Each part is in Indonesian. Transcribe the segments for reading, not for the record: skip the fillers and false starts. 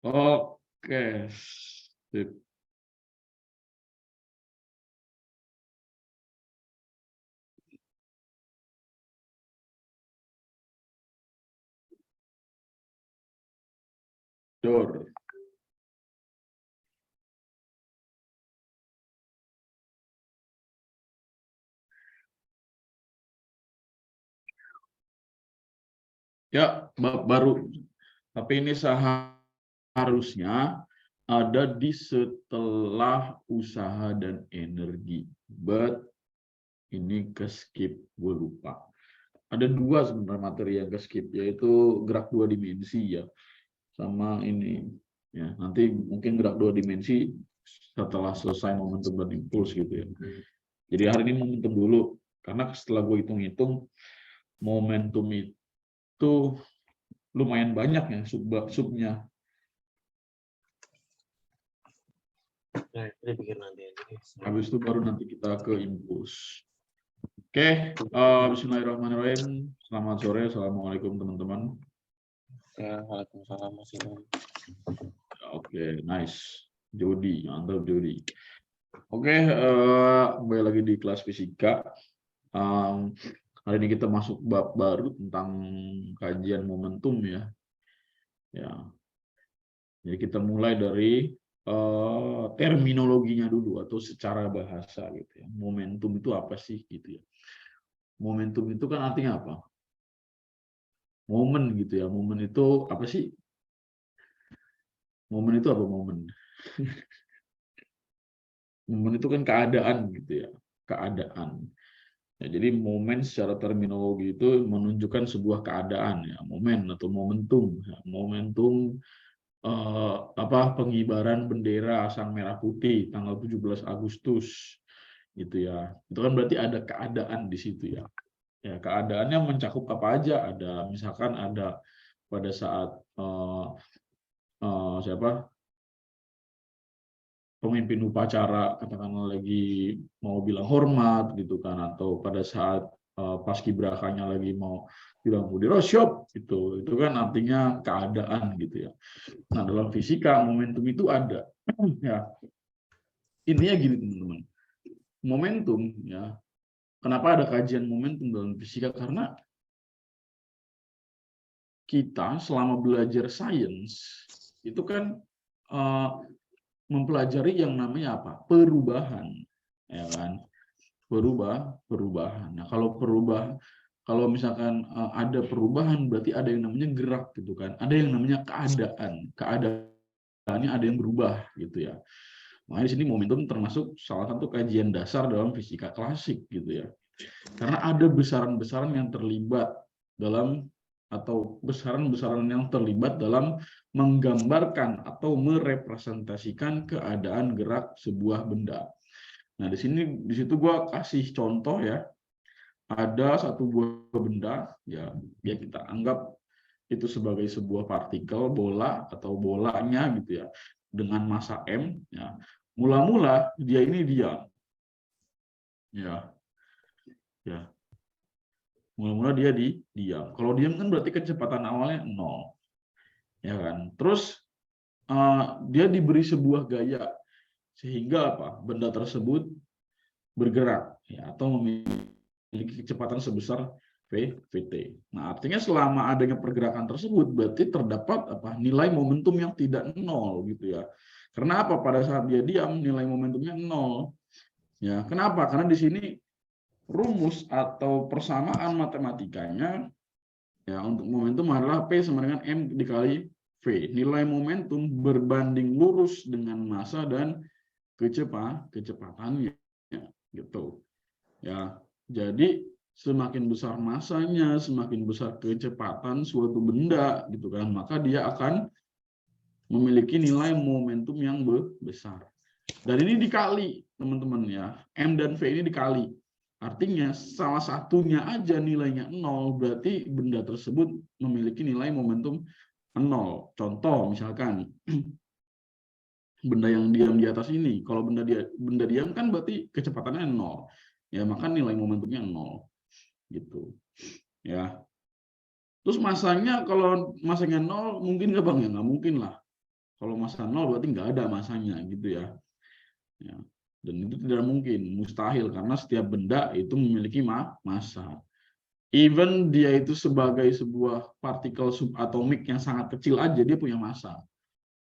Oke, sip. Dor. Ya, baru. Tapi ini seharusnya ada di setelah usaha dan energi. But ini ke skip, gue lupa. Ada dua sebenarnya materi yang ke skip, yaitu gerak dua dimensi ya, sama ini. Ya, nanti mungkin gerak dua dimensi setelah selesai momentum dan impuls gitu ya. Jadi hari ini momentum dulu, karena setelah gue hitung-hitung, momentum itu lumayan banyak ya subnya. Nah, itu dipikir nanti aja. Habis itu baru nanti kita ke impuls. Oke, bismillahirrahmanirrahim. Selamat sore, assalamualaikum teman-teman. Ya, waalaikumsalam Mas Imam. Oke, nice. Jody, mantap Jody. Oke, kembali lagi di kelas fisika. Hari ini kita masuk bab baru tentang kajian momentum ya. Ya, jadi kita mulai dari terminologinya dulu atau secara bahasa gitu ya. Momentum itu apa sih gitu ya? Momentum itu kan artinya apa? Momen gitu ya. Momen itu apa sih? Momen itu apa momen? Momen itu kan keadaan gitu ya. Keadaan. Ya, jadi momen secara terminologi itu menunjukkan sebuah keadaan ya, momen atau momentum. Ya, momentum pengibaran bendera Sang Merah Putih tanggal 17 Agustus gitu ya. Itu kan berarti ada keadaan di situ ya. Ya, keadaannya mencakup apa aja? Ada misalkan ada pada saat pemimpin upacara katakanlah lagi mau bilang hormat gitu kan, atau pada saat paskibrakanya lagi mau bilang Mudirosyob itu kan artinya keadaan gitu ya. Nah, dalam fisika momentum itu ada ya. Intinya gini teman-teman, momentum ya, kenapa ada kajian momentum dalam fisika? Karena kita selama belajar sains itu kan mempelajari yang namanya apa? Perubahan, ya kan? Perubahan. Nah, kalau misalkan ada perubahan berarti ada yang namanya gerak gitu kan. Ada yang namanya keadaan. Keadaannya ada yang berubah gitu ya. Makanya di sini momentum termasuk salah satu kajian dasar dalam fisika klasik gitu ya. Karena ada besaran-besaran yang terlibat dalam atau besaran-besaran yang terlibat dalam menggambarkan atau merepresentasikan keadaan gerak sebuah benda. Nah, di situ gue kasih contoh ya. Ada satu buah benda ya, kita anggap itu sebagai sebuah partikel bola atau bolanya gitu ya, dengan massa m ya. Mula-mula dia ini diam. Ya, ya. Mula-mula dia diam. Kalau diam kan berarti kecepatan awalnya 0. Ya kan? Terus dia diberi sebuah gaya sehingga apa? Benda tersebut bergerak ya, atau memiliki kecepatan sebesar VT. Nah, artinya selama adanya pergerakan tersebut berarti terdapat nilai momentum yang tidak 0 gitu ya. Karena apa? Pada saat dia diam nilai momentumnya 0. Ya, kenapa? Karena di sini rumus atau persamaan matematikanya ya untuk momentum adalah P sama dengan M dikali V. Nilai momentum berbanding lurus dengan massa dan kecepatannya gitu. Ya, jadi semakin besar massanya, semakin besar kecepatan suatu benda gitu kan, maka dia akan memiliki nilai momentum yang besar. Dan ini dikali, teman-teman ya. M dan V ini dikali. Artinya salah satunya aja nilainya 0, berarti benda tersebut memiliki nilai momentum 0. Contoh misalkan benda yang diam di atas ini, kalau benda diam kan berarti kecepatannya 0. Ya, maka nilai momentumnya 0 gitu. Ya. Terus masanya kalau masanya 0 mungkin nggak Bang ya? Nggak mungkin lah. Kalau massa 0 berarti nggak ada massanya gitu ya. Ya. Dan itu tidak mungkin, mustahil, karena setiap benda itu memiliki massa. Even dia itu sebagai sebuah partikel subatomik yang sangat kecil aja, dia punya massa.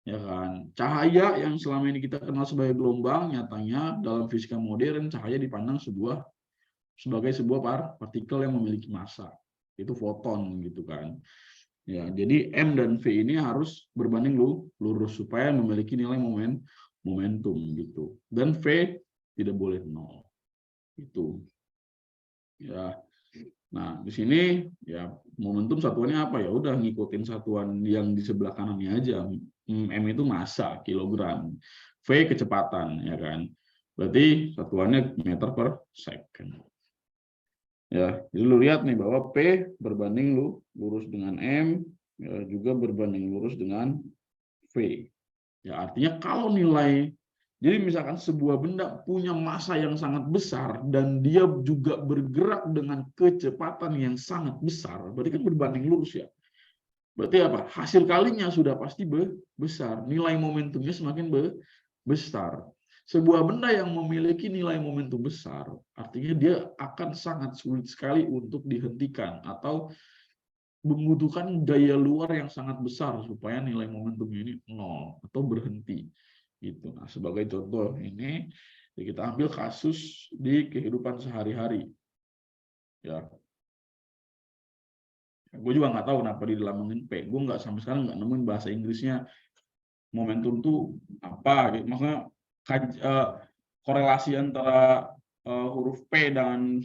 Ya kan? Cahaya yang selama ini kita kenal sebagai gelombang, nyatanya dalam fisika modern cahaya dipandang sebagai sebuah partikel yang memiliki massa. Itu foton gitu kan. Ya, jadi M dan V ini harus berbanding lurus supaya memiliki nilai momentum gitu. Dan V tidak boleh 0. Itu. Ya. Nah, di sini ya momentum satuannya apa ya? Udah ngikutin satuan yang di sebelah kanannya aja. M itu massa, kilogram. V kecepatan, ya kan? Berarti satuannya meter per second. Ya, jadi lu lihat nih bahwa P berbanding lurus dengan M, ya, juga berbanding lurus dengan V. Ya, artinya kalau nilai, jadi misalkan sebuah benda punya massa yang sangat besar dan dia juga bergerak dengan kecepatan yang sangat besar, berarti kan berbanding lurus ya. Berarti apa? Hasil kalinya sudah pasti besar. Nilai momentumnya semakin besar. Sebuah benda yang memiliki nilai momentum besar, artinya dia akan sangat sulit sekali untuk dihentikan atau membutuhkan daya luar yang sangat besar supaya nilai momentumnya ini 0 atau berhenti. Gitu. Nah, sebagai contoh ini kita ambil kasus di kehidupan sehari-hari. Ya, gue juga nggak tahu kenapa di dalam P. Gue nggak sampai sekarang nggak nemuin bahasa Inggrisnya momentum tuh apa. Gitu. Maksudnya korelasi antara huruf P dan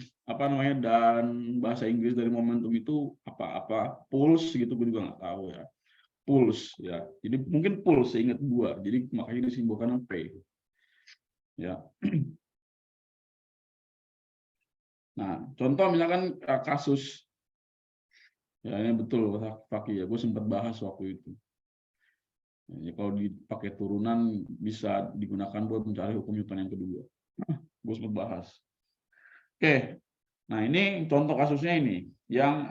dan bahasa Inggris dari momentum itu apa pulse gitu, gue juga nggak tahu ya. Pulse ya, jadi mungkin pulse ingat gue, jadi makanya disimbolkan P ya. Nah, contoh misalkan kasus ya, ini betul Fakih ya, gue sempat bahas waktu itu ya, kalau dipakai turunan bisa digunakan buat mencari hukum Newton yang kedua. Gue sempat bahas. Oke, nah ini contoh kasusnya ini yang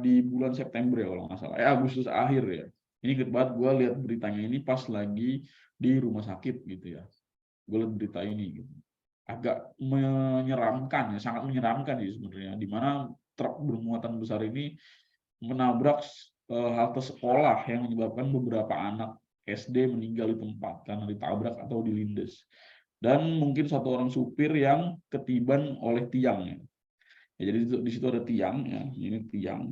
di bulan September ya kalau nggak salah, Agustus akhir ya. Ini inget banget gue lihat beritanya ini pas lagi di rumah sakit gitu ya. Gue lihat berita ini gitu. Agak menyeramkan ya, sangat menyeramkan ya sebenarnya, di mana truk bermuatan besar ini menabrak halte sekolah yang menyebabkan beberapa anak SD meninggal di tempat karena ditabrak atau dilindas. Dan mungkin satu orang supir yang ketiban oleh tiang ya. Ya, jadi di situ ada tiang ya, ini tiang.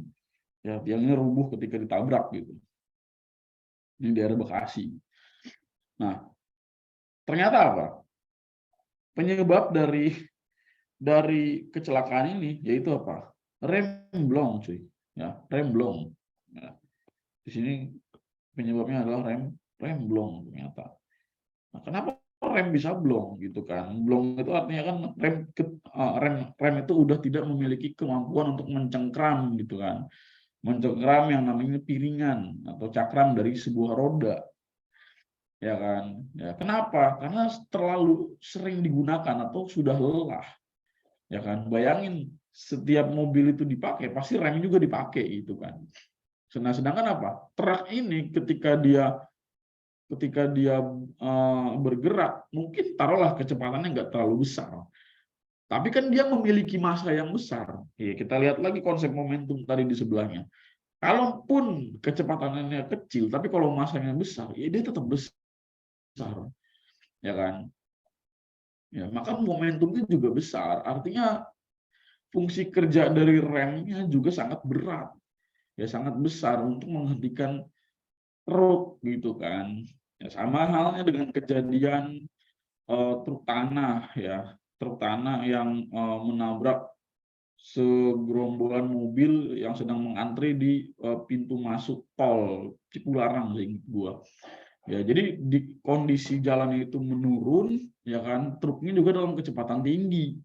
Ya, tiangnya rubuh ketika ditabrak gitu. Ini di daerah Bekasi. Nah, ternyata apa? Penyebab dari kecelakaan ini yaitu apa? Rem blong, cuy. Ya, rem blong. Ya, di sini penyebabnya adalah rem blong ternyata. Nah, kenapa rem bisa blong gitu kan? Blong itu artinya kan rem itu udah tidak memiliki kemampuan untuk mencengkram gitu kan. Mencengkram yang namanya piringan atau cakram dari sebuah roda. Ya kan? Ya, kenapa? Karena terlalu sering digunakan atau sudah lelah. Ya kan? Bayangin setiap mobil itu dipakai, pasti rem juga dipakai itu kan. Nah, sedangkan apa? Truk ini ketika dia bergerak, mungkin taruhlah kecepatannya nggak terlalu besar, tapi kan dia memiliki massa yang besar. Ya, kita lihat lagi konsep momentum tadi di sebelahnya. Kalaupun kecepatannya kecil, tapi kalau massanya besar, ya dia tetap besar, ya kan? Ya, maka momentumnya juga besar. Artinya fungsi kerja dari remnya juga sangat berat, ya sangat besar untuk menghentikan truk gitu kan. Ya, sama halnya dengan kejadian truk tanah ya, truk tanah yang menabrak segerombolan mobil yang sedang mengantri di pintu masuk tol Cipularang seingat gua. Ya, jadi di kondisi jalannya itu menurun, ya kan, truknya juga dalam kecepatan tinggi,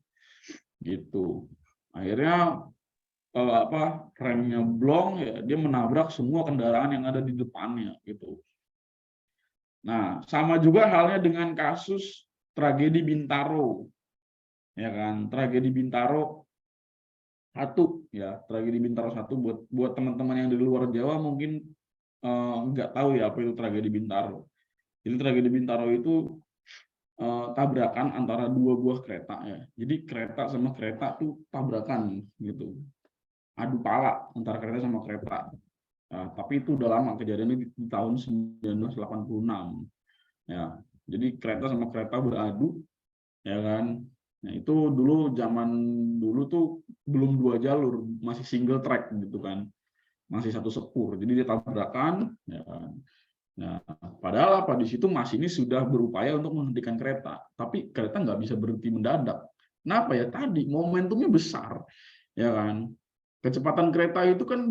gitu. Akhirnya remnya blong, ya dia menabrak semua kendaraan yang ada di depannya, gitu. Nah, sama juga halnya dengan kasus tragedi Bintaro, ya kan, tragedi Bintaro 1 ya, tragedi Bintaro 1 buat teman-teman yang di luar Jawa mungkin nggak tahu ya apa itu tragedi Bintaro. Jadi tragedi Bintaro itu tabrakan antara dua buah kereta ya. Jadi kereta sama kereta tuh tabrakan gitu. Adu pala antara kereta sama kereta. Tapi itu udah lama kejadiannya di tahun 1986. Ya. Jadi kereta sama kereta beradu, ya kan. Nah, itu dulu zaman dulu tuh belum 2 jalur, masih single track gitu kan. Masih satu sepur. Jadi dia tabrakan, ya kan. Nah, padahal apa di situ masinis sudah berupaya untuk menghentikan kereta, tapi kereta nggak bisa berhenti mendadak. Kenapa ya? Tadi momentumnya besar, ya kan? Kecepatan kereta itu kan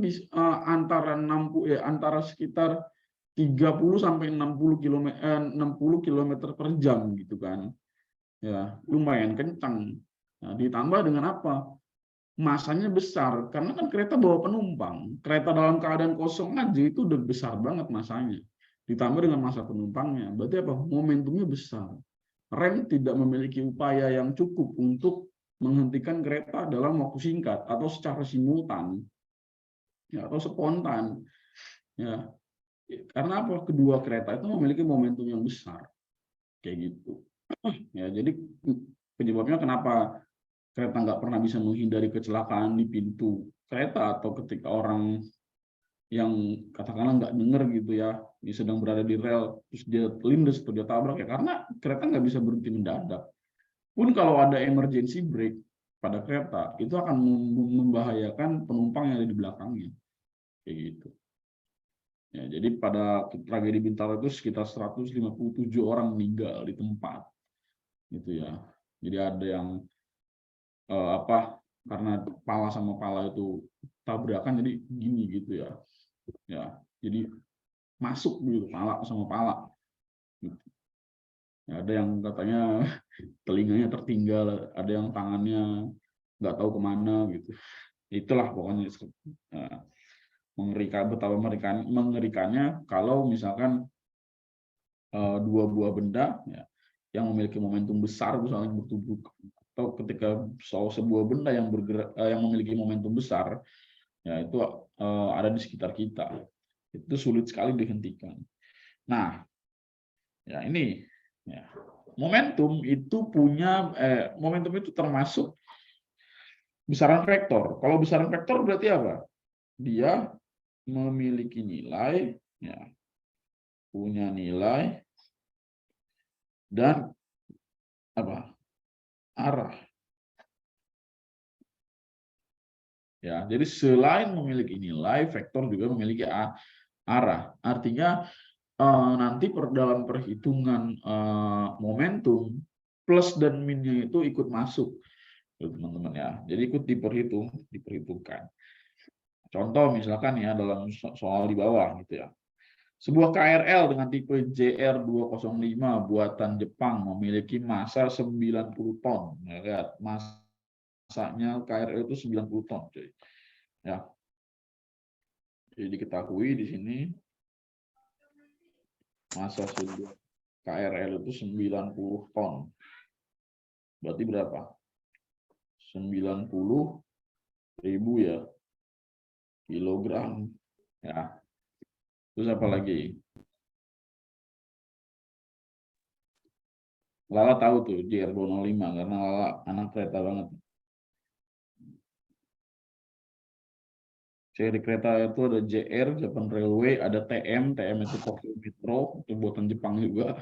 antara sekitar 30 sampai 60 km per jam gitu kan. Ya, lumayan kencang. Nah, ditambah dengan apa? Masanya besar karena kan kereta bawa penumpang. Kereta dalam keadaan kosong aja itu udah besar banget masanya. Ditambah dengan masa penumpangnya. Berarti apa? Momentumnya besar. Rem tidak memiliki upaya yang cukup untuk menghentikan kereta dalam waktu singkat atau secara simultan, ya, atau spontan. Ya, karena apa? Kedua kereta itu memiliki momentum yang besar, kayak gitu. Ya, jadi penyebabnya kenapa kereta nggak pernah bisa menghindari kecelakaan di pintu kereta atau ketika orang yang katakanlah nggak denger gitu ya, dia sedang berada di rel terus dia lindes atau dia tabrak ya karena kereta nggak bisa berhenti mendadak. Pun kalau ada emergency brake pada kereta itu akan membahayakan penumpang yang ada di belakangnya, kayak gitu. Ya, jadi pada tragedi Bintaro itu sekitar 157 orang meninggal di tempat, gitu ya. Jadi ada yang karena pala sama pala itu tabrakan jadi gini gitu ya. Ya, jadi masuk gitu pala sama pala. Gitu. Ya, ada yang katanya telinganya tertinggal, ada yang tangannya nggak tahu kemana gitu. Itulah pokoknya mengerikan, betapa mengerikannya kalau misalkan dua buah benda ya, yang memiliki momentum besar saling bertubuh, atau ketika sebuah benda yang bergerak yang memiliki momentum besar ya itu ada di sekitar kita, itu sulit sekali dihentikan. Nah, ya ini ya, momentum itu termasuk besaran vektor. Kalau besaran vektor berarti apa? Dia memiliki nilai, ya, punya nilai dan apa? Arah. Ya, jadi selain memiliki nilai, vektor juga memiliki arah. Artinya nanti dalam perhitungan momentum plus dan minnya itu ikut masuk, teman-teman ya. Jadi ikut diperhitungkan. Contoh misalkan ya dalam soal di bawah gitu ya. Sebuah KRL dengan tipe JR205 buatan Jepang memiliki massa 90 ton. Ya, lihat, masanya KRL itu 90 ton, cuy. Ya. Jadi diketahui di sini massa sebuah KRL itu 90 ton. Berarti berapa? 90.000 ya kilogram. Ya. Terus apa lagi? Lala tahu tuh JR205 karena Lala anak kereta banget. Seri kereta itu ada JR, Japan Railway, ada TM itu Tokyo Metro, itu buatan Jepang juga.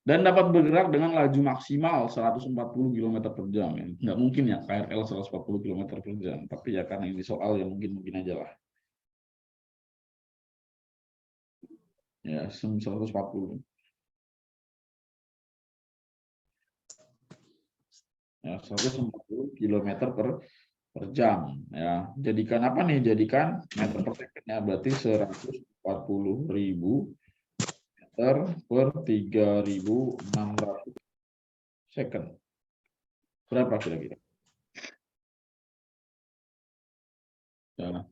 Dan dapat bergerak dengan laju maksimal 140 km per jam. Ya. Nggak mungkin ya KRL 140 km per jam, tapi ya karena ini soal yang mungkin aja lah. Ya, 140. Ya, 140 km per jam. Ya, jadikan apa nih? Jadikan meter per second ya, berarti 140.000 meter per 3.600 second. Berapa kira-kira? Ya.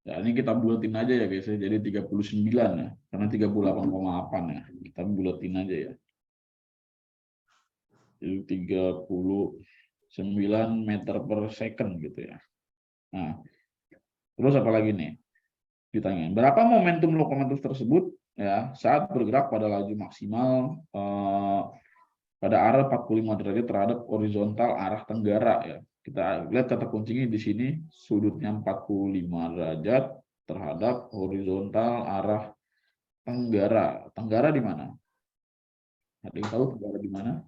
Ya, ini kita bulatin aja ya guys, jadi 39 ya, karena 38,8 ya, kita bulatin aja ya. Jadi 39 9 meter per second gitu ya. Nah, terus apa lagi nih? Ditanya, berapa momentum lokomotif tersebut ya saat bergerak pada laju maksimal pada arah 45 derajat terhadap horizontal arah tenggara ya. Kita lihat kata kuncinya di sini, sudutnya 45 derajat terhadap horizontal arah tenggara. Tenggara di mana? Ada yang tahu tenggara di mana?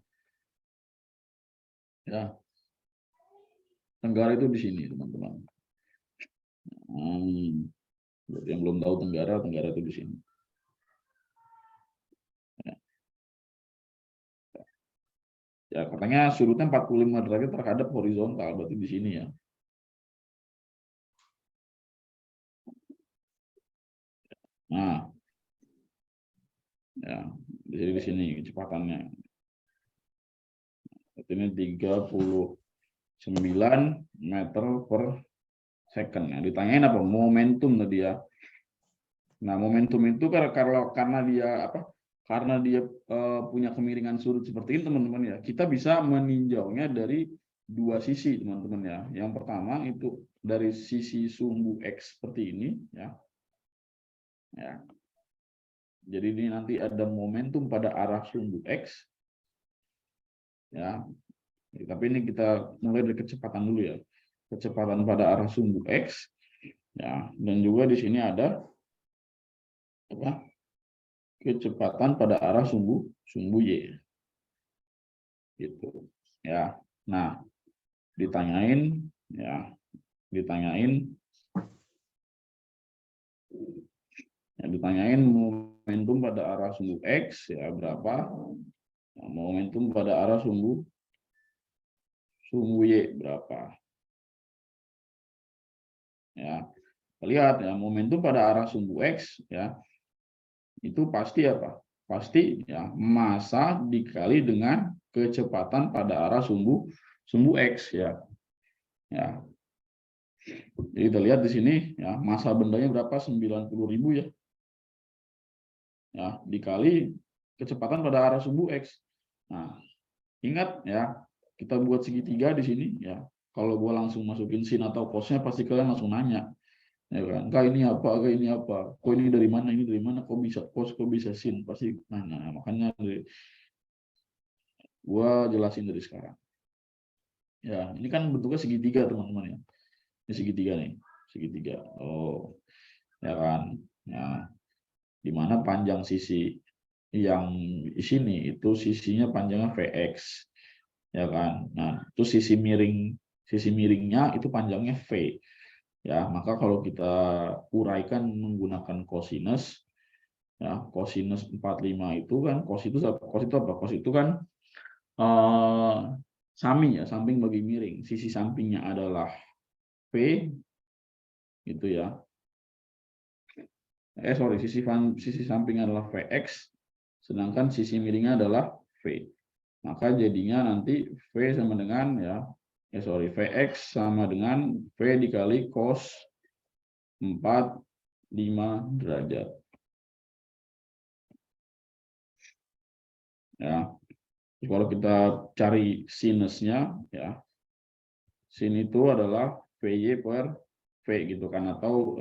Ya, tenggara itu di sini, teman-teman. Buat yang belum tahu tenggara itu di sini. Ya, katanya sudutnya 45 derajat terhadap horizontal, berarti di sini ya. Nah, ya, di sini kecepatannya. Ini 39 meter per second. Nah, ditanyain apa? Momentum tadi ya. Nah, momentum itu karena dia apa? Karena dia punya kemiringan sudut seperti ini, teman-teman ya. Kita bisa meninjaunya dari dua sisi, teman-teman ya. Yang pertama itu dari sisi sumbu X seperti ini ya. Ya. Jadi ini nanti ada momentum pada arah sumbu X. Ya. Tapi ini kita mulai dari kecepatan dulu ya. Kecepatan pada arah sumbu X. Ya, dan juga di sini ada apa? Kecepatan pada arah sumbu Y. Gitu. Ya. Nah, ditanyain momentum pada arah sumbu X ya berapa? Nah, momentum pada arah sumbu Y berapa? Ya. Lihat ya, momentum pada arah sumbu X ya. Itu pasti apa? Pasti ya massa dikali dengan kecepatan pada arah sumbu X ya. Ya. Jadi kita lihat di sini ya, massa bendanya berapa? 90.000 ya. Ya, dikali kecepatan pada arah sumbu X. Nah, ingat ya, kita buat segitiga di sini ya. Kalau gua langsung masukin sin atau cosnya pasti kalian langsung nanya. Ya kan? Kak ini apa? Kak ini apa? Kok ini dari mana? Ini dari mana? Kok bisa cos? Kok bisa sin? Pasti nanya. Makanya gua jelasin dari sekarang. Ya, ini kan bentuknya segitiga, teman-teman ya. Ini segitiga nih, segitiga. Oh, ya kan. Ya, di mana panjang sisi yang di sini itu sisinya panjangnya Vx, ya kan. Nah, itu sisi miringnya itu panjangnya V. Ya, maka kalau kita uraikan menggunakan kosinus, ya kosinus 45 itu kan cos itu apa? Cos itu kan samping ya, samping bagi miring. Sisi sampingnya adalah V, itu ya. Sisi samping adalah Vx, sedangkan sisi miringnya adalah V. Maka jadinya nanti V sama dengan Vx sama dengan V dikali cos 45 derajat. Ya. Kalau kita cari sinusnya ya. Sin itu adalah VY per V gitu kan, atau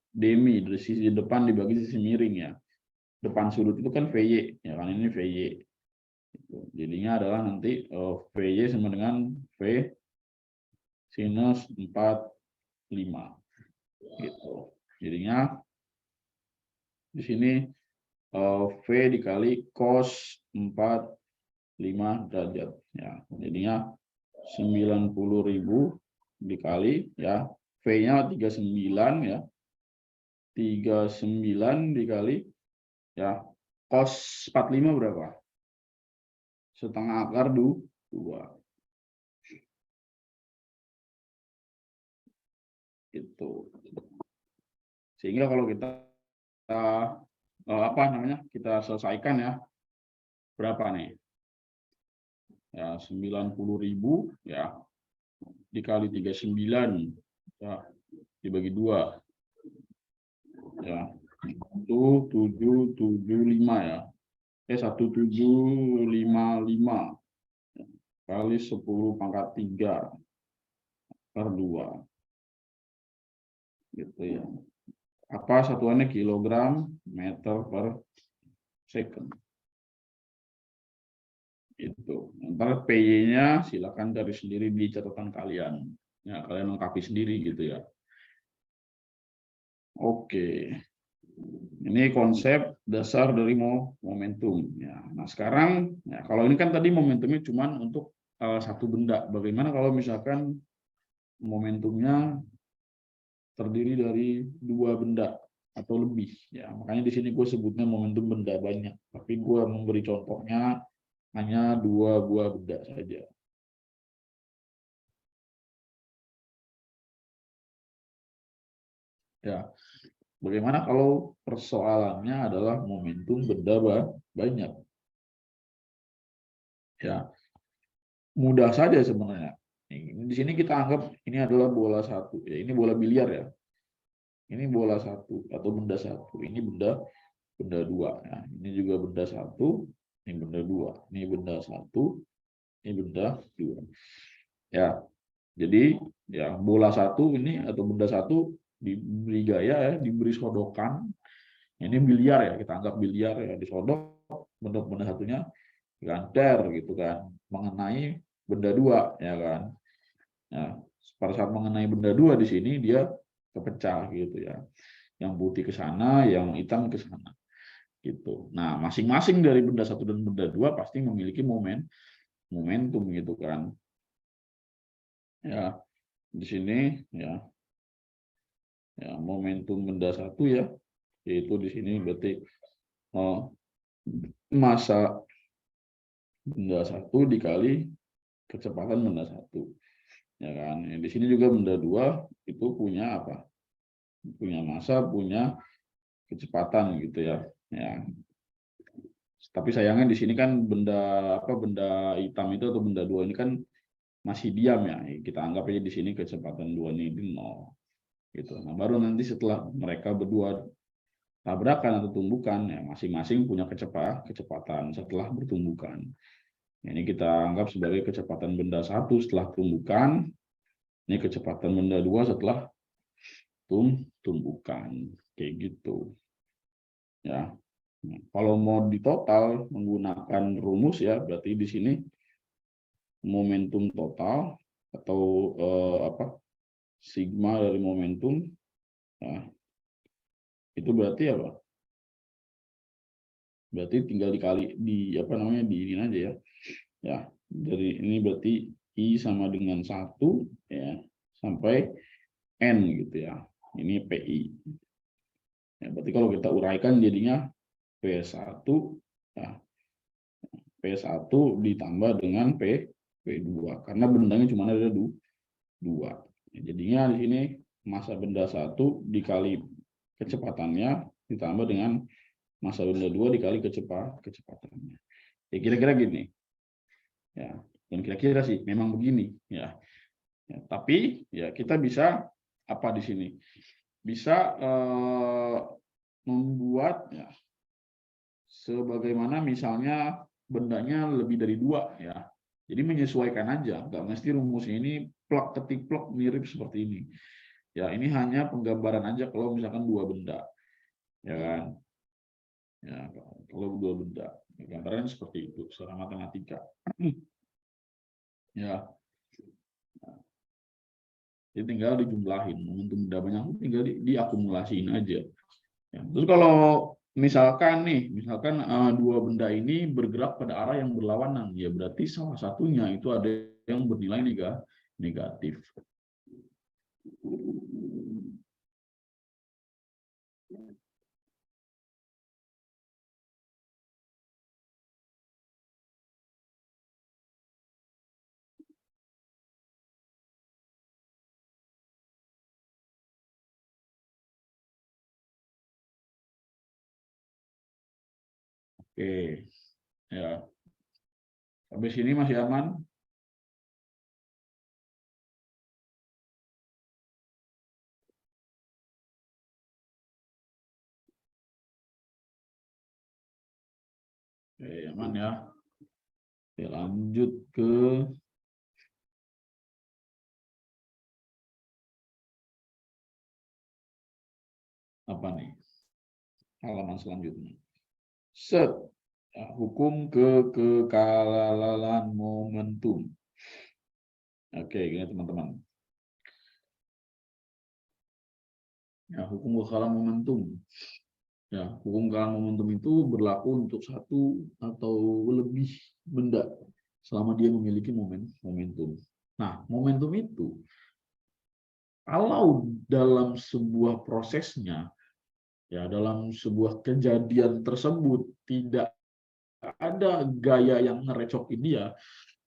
demi dari sisi depan dibagi sisi miring ya. Depan sudut itu kan VY ya kan, ini VY. Jadinya adalah nanti VY sama dengan V sinus 45 gitu. Jadinya di sini V dikali cos 45 derajat ya. Jadinya 90.000 dikali ya, V-nya 39 ya. 39 dikali ya cos 45 berapa? Setengah akar 2. Itu. Sehingga kalau kita kita selesaikan ya, berapa nih? Ya 90.000 ya dikali 39 ya, dibagi 2 ya, itu 775 ya. 1755 kali 10 pangkat 3 per 2. Gitu ya. Apa satuannya? Kilogram meter per second. Itu. Ntar PY-nya silakan cari sendiri di catatan kalian. Ya, kalian lengkapi sendiri gitu ya. Oke. Ini konsep dasar dari momentum. Ya. Nah sekarang, ya, kalau ini kan tadi momentumnya cuma untuk satu benda. Bagaimana kalau misalkan momentumnya terdiri dari dua benda atau lebih? Ya, makanya di sini gue sebutnya momentum benda banyak. Tapi gue memberi contohnya hanya dua buah benda saja. Ya, bagaimana kalau persoalannya adalah momentum benda banyak? Ya, mudah saja sebenarnya. Di sini kita anggap ini adalah bola satu. Ya, ini bola biliar ya. Ini bola satu atau benda satu. Ini benda dua. Ya, ini juga benda satu. Ini benda dua. Ini benda satu. Ini benda dua. Ya, jadi ya bola satu ini atau benda satu diberi gaya ya, diberi sodokan. Ini biliar ya, kita anggap biliar ya, disodok benda satunya ganter gitu kan, mengenai benda dua ya kan. Nah, pada saat mengenai benda dua di sini dia kepecah gitu ya. Yang putih ke sana, yang hitam ke sana gitu. Nah, masing-masing dari benda satu dan benda dua pasti memiliki momentum gitu kan. Ya, di sini ya momentum benda satu ya, yaitu di sini berarti massa benda satu dikali kecepatan benda satu. Ya kan. Di sini juga benda dua itu punya apa? Punya massa, punya kecepatan gitu ya. Ya. Tapi sayangnya di sini kan benda hitam itu atau benda dua ini kan masih diam ya. Kita anggap aja di sini kecepatan dua ini di nol gitu. Nah, baru nanti setelah mereka berdua tabrakan atau tumbukan ya masing-masing punya kecepatan setelah bertumbukan. Ini kita anggap sebagai kecepatan benda satu setelah tumbukan. Ini kecepatan benda dua setelah tumbukan kayak gitu ya. Kalau mau ditotal menggunakan rumus ya berarti di sini momentum total atau sigma dari momentum ya, itu berarti apa? Berarti tinggal dikali di di ini aja ya. Ya, dari ini berarti I sama dengan 1 ya sampai N gitu ya. Ini PI. Ya, berarti kalau kita uraikan jadinya P1 ya, P1 ditambah dengan P2 karena bendanya cuma ada 2. Ya, jadinya di sini massa benda 1 dikali kecepatannya ditambah dengan massa benda 2 dikali kecepatannya. Ya kira-kira gini. Ya, dan kira-kira sih memang begini ya. Ya, tapi ya kita bisa apa di sini? Bisa membuat ya sebagaimana misalnya bendanya lebih dari 2 ya. Jadi menyesuaikan aja, nggak mesti rumusnya ini plak ketik plak mirip seperti ini. Ya, ini hanya penggambaran aja kalau misalkan dua benda. Ya kan? Ya, kalau dua benda. Gambaran seperti itu secara matematika. Ya, jadi tinggal dijumlahin. Momentum benda banyak tinggal diakumulasiin aja. Ya. Terus kalau misalkan dua benda ini bergerak pada arah yang berlawanan, ya berarti salah satunya itu ada yang bernilai negatif. Oke, ya. Sampai sini masih aman? Oke, aman ya. Oke, lanjut ke apa nih? Halaman selanjutnya. Set. Ya, hukum kekalalan momentum. Oke, gini teman-teman. Ya, hukum kekalalan momentum. Ya, hukum kekalalan momentum itu berlaku untuk satu atau lebih benda selama dia memiliki momentum. Nah, momentum itu kalau dalam sebuah prosesnya, ya dalam sebuah kejadian tersebut tidak ada gaya yang ngerecokin dia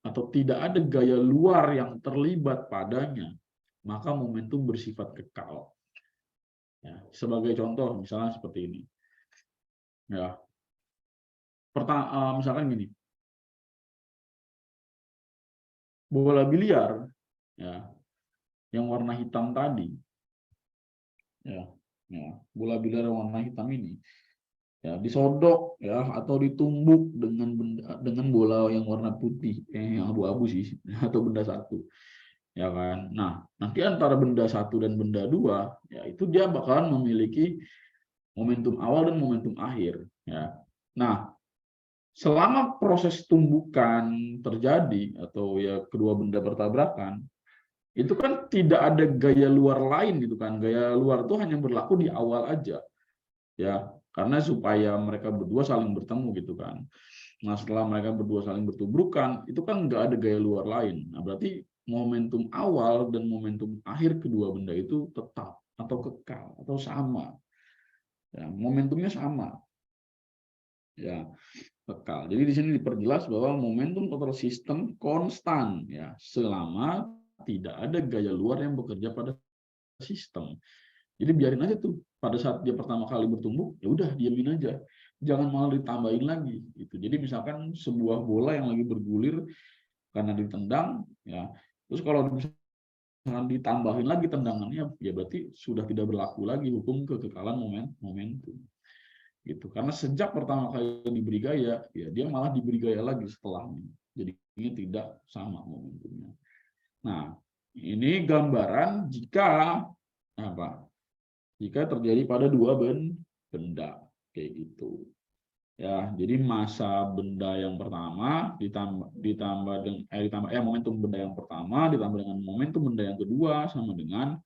atau tidak ada gaya luar yang terlibat padanya, maka momentum bersifat kekal. Ya, sebagai contoh, misalnya seperti ini. Ya, misalkan gini, bola biliar, ya, yang warna hitam tadi, ya, bola biliar yang warna hitam ini, ya, disodok, ya, atau ditumbuk dengan bola yang warna putih, yang abu-abu sih, atau benda satu. Ya kan. Nah, nanti antara benda satu dan benda dua, ya itu dia bakalan memiliki momentum awal dan momentum akhir. Ya. Nah, selama proses tumbukan terjadi atau ya kedua benda bertabrakan, itu kan tidak ada gaya luar lain gitu kan. Gaya luar itu hanya berlaku di awal aja. Ya, karena supaya mereka berdua saling bertemu gitu kan. Nah, setelah mereka berdua saling bertubrukan, itu kan nggak ada gaya luar lain. Nah, berarti momentum awal dan momentum akhir kedua benda itu tetap atau kekal atau sama. Ya, momentumnya sama. Ya, kekal. Jadi di sini diperjelas bahwa momentum total system konstan ya, selama tidak ada gaya luar yang bekerja pada sistem. Jadi biarin aja tuh pada saat dia pertama kali bertumbuh, ya udah diamin aja. Jangan malah ditambahin lagi gitu. Jadi misalkan sebuah bola yang lagi bergulir karena ditendang ya. Terus kalau misalkan ditambahin lagi tendangannya ya berarti sudah tidak berlaku lagi hukum kekekalan momentum. Gitu. Karena sejak pertama kali diberi gaya, ya dia malah diberi gaya lagi setelahnya. Jadi ini tidak sama momentumnya. Nah, ini gambaran jika apa? Jika terjadi pada dua benda kayak gitu. Ya, jadi massa benda yang pertama ditambah momentum benda yang pertama ditambah dengan momentum benda yang kedua sama dengan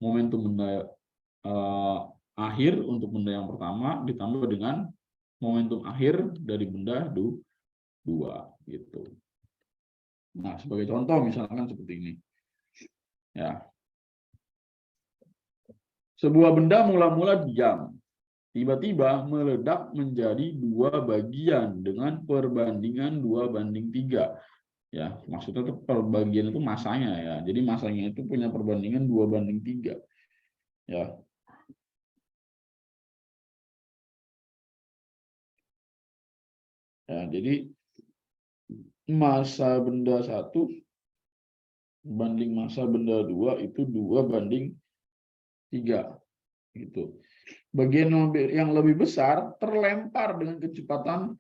momentum benda akhir untuk benda yang pertama ditambah dengan momentum akhir dari benda dua gitu. Nah, sebagai contoh misalkan seperti ini. Ya. Sebuah benda mula-mula diam, tiba-tiba meledak menjadi dua bagian dengan perbandingan 2:3. Ya, maksudnya itu perbandingan itu masanya ya. Jadi masanya itu punya perbandingan 2:3. Ya. Ya, jadi massa benda satu banding massa benda dua itu 2:3 gitu. Bagian yang lebih besar terlempar dengan kecepatan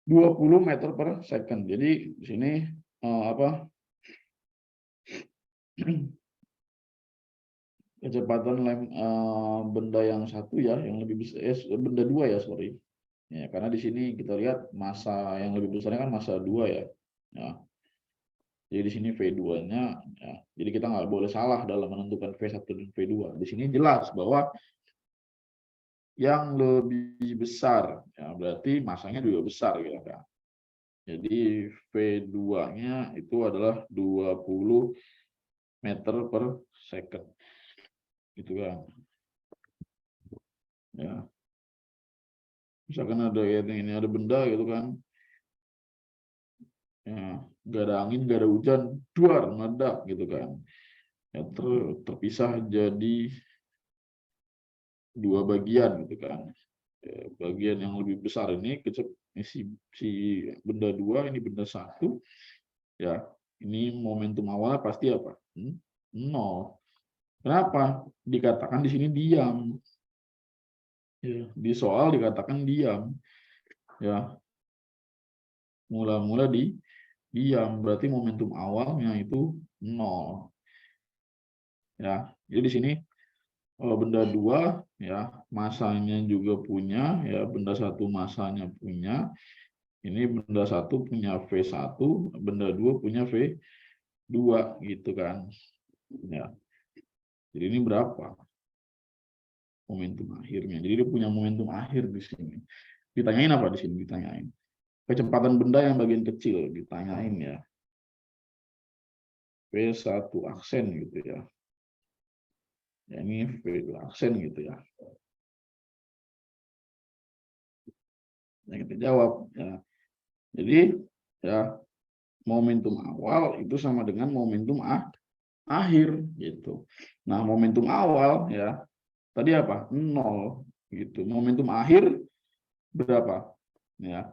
20 meter per second. Jadi di sini kecepatan benda yang satu ya, yang lebih besar, benda dua ya, sorry. Ya, karena di sini kita lihat massa yang lebih besarnya kan massa 2 ya. Ya. Jadi di sini V2-nya, ya. Jadi kita nggak boleh salah dalam menentukan V1 dan V2. Di sini jelas bahwa yang lebih besar, ya berarti massanya juga besar gitu kan. Jadi V2-nya itu adalah 20 meter per second. Gitu kan. Ya. Misalkan ada ini ada benda gitu kan. Ya, nggak ada angin, nggak ada hujan, duar, meledak gitu kan. Ya, terpisah jadi dua bagian gitu kan. Ya, bagian yang lebih besar ini si benda dua, ini benda satu. Ya, ini momentum awalnya pasti apa? 0. Kenapa? Dikatakan di sini diam. Ya, di soal dikatakan diam. Ya. mula-mula diam, berarti momentum awalnya itu 0. Ya, jadi di sini benda 2 ya masanya juga punya, ya benda 1 masanya punya. Ini benda 1 punya V1, benda 2 punya V2 gitu kan. Ya. Jadi ini berapa momentum akhirnya? Jadi dia punya momentum akhir di sini. Ditanyain apa di sini? Ditanyain kecepatan benda yang bagian kecil, ditanyain ya. V1 aksen gitu ya. Ya ini V2 aksen gitu ya. Yang kita jawab ya. Jadi ya momentum awal itu sama dengan momentum akhir gitu. Nah, momentum awal ya tadi apa? 0 gitu. Momentum akhir berapa? Ya.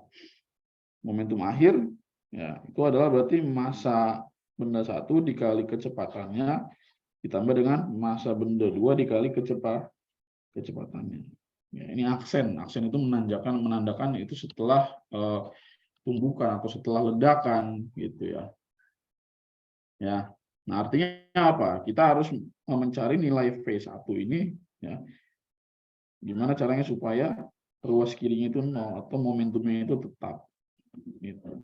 Momentum akhir ya itu adalah berarti massa benda 1 dikali kecepatannya ditambah dengan massa benda 2 dikali kecepatannya. Ya, ini aksen. Aksen itu menandakan itu setelah tumbukan atau setelah ledakan gitu ya. Ya. Nah, artinya apa? Kita harus mencari nilai V1 ini ya. Gimana caranya supaya ruas kirinya itu 0 atau momentumnya itu tetap gitu.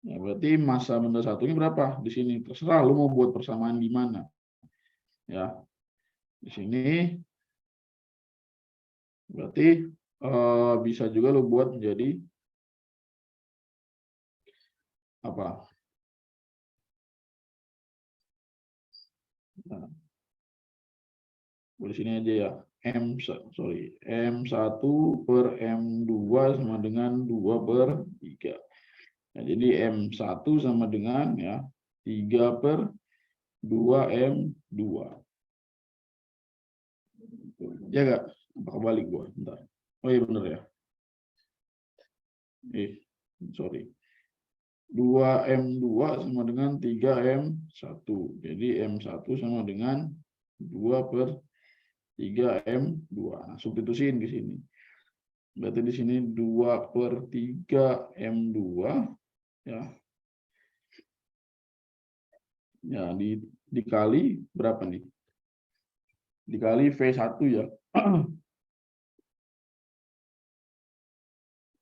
Ya, berarti massa benda 1 ini berapa? Di sini terserah lu mau buat persamaan di mana. Ya. Di sini berarti bisa juga lu buat menjadi apa? Nah, di sini aja ya. M1 per M2 sama dengan 2 per 3. Nah, jadi M1 sama dengan ya 3 per 2M2. Ya enggak? Apa kebalik gua? Bentar. Oh iya bener ya. Sorry. 2M2 sama dengan 3M1. Jadi M1 sama dengan 2 per 3M2. Nah, substitusiin di sini. Berarti di sini 2 per 3M2 ya. Ya, dikali berapa nih? Dikali V1 ya.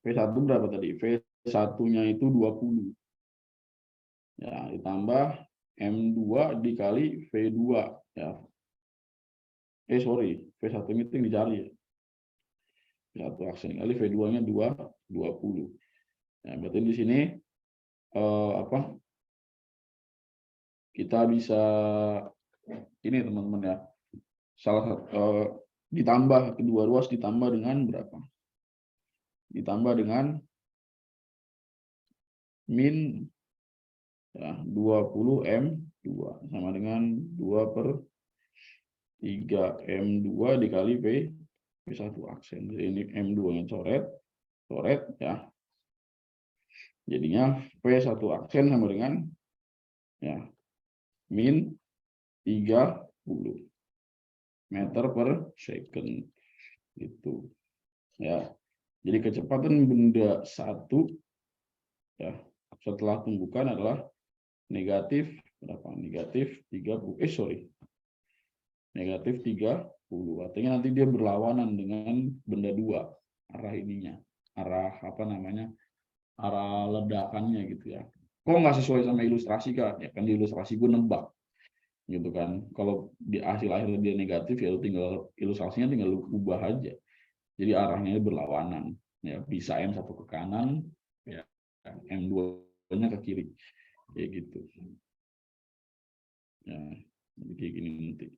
V1 berapa tadi? V1-nya itu 20. Ya, ditambah M2 dikali V2 ya. Sorry, V1 itu yang dicari ya. V1 aksen kali V2-nya 20. Ya, berarti di sini apa? Kita bisa ini teman-teman ya. Salah satu ditambah kedua ruas ditambah dengan berapa? Ditambah dengan min ya, 20M2 sama dengan 2 per 3M2 dikali V1 aksen. Jadi ini M2-nya coret ya. Jadinya V1 aksen sama dengan ya min 30 meter per second gitu ya. Jadi kecepatan benda 1 ya setelah tumbukan adalah negatif berapa? Negatif 30 negatif 30. Artinya nanti dia berlawanan dengan benda 2 arah ininya, arah apa namanya, arah ledakannya gitu ya. Kok nggak sesuai sama ilustrasi kan? Ya kan di ilustrasi gue nebak gitu kan. Kalau di hasil akhirnya dia negatif ya lu tinggal ilustrasinya tinggal lu ubah aja. Jadi arahnya berlawanan. Ya bisa M1 ke kanan, ya M2-nya ke kiri. Kayak gitu. Ya, jadi kayak gini nanti.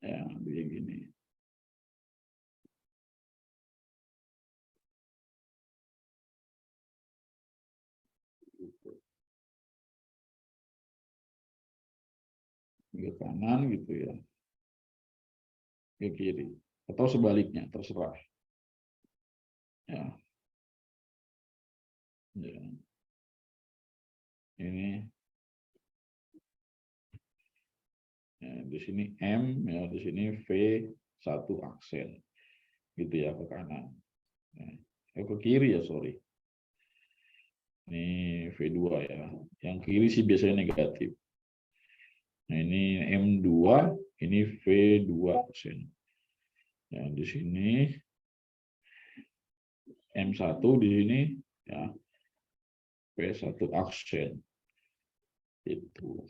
Ya, kayak gini. Ke kanan gitu ya, ke kiri atau sebaliknya terserah ya. Ya. Ini ya. di sini M, ya, di sini V satu aksen, gitu ya, ke kanan. Ke kiri ya, sorry. Ini V2 ya. Yang kiri sih biasanya negatif. Nah, ini M2, ini V2 aksen. Ya, di sini M1 di sini ya, V1 aksen. Itu.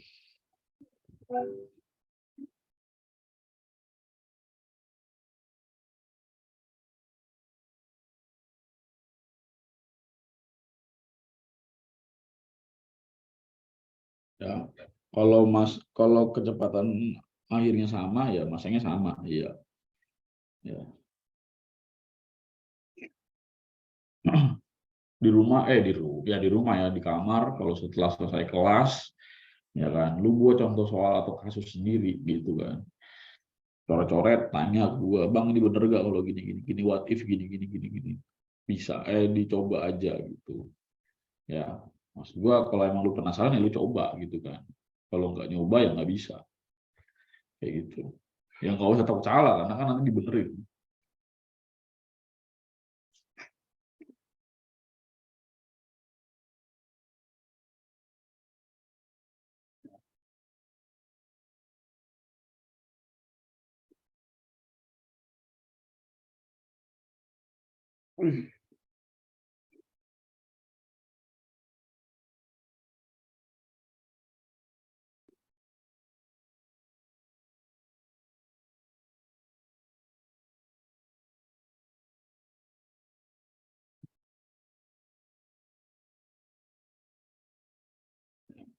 Ya, kalau kecepatan akhirnya sama ya masanya sama, iya. Ya. Di rumah ya, di kamar kalau setelah selesai kelas ya kan, lu buat contoh soal atau kasus sendiri gitu kan. Coret-coret tanya gua, "Bang, ini bener gak kalau gini gini gini, what if gini gini gini gini." Bisa dicoba aja gitu. Ya, maksud gua kalau emang lu penasaran ya lu coba gitu kan. Kalau nggak nyoba ya nggak bisa. Kayak gitu. Yang nggak usah takut salah karena kan nanti dibenerin.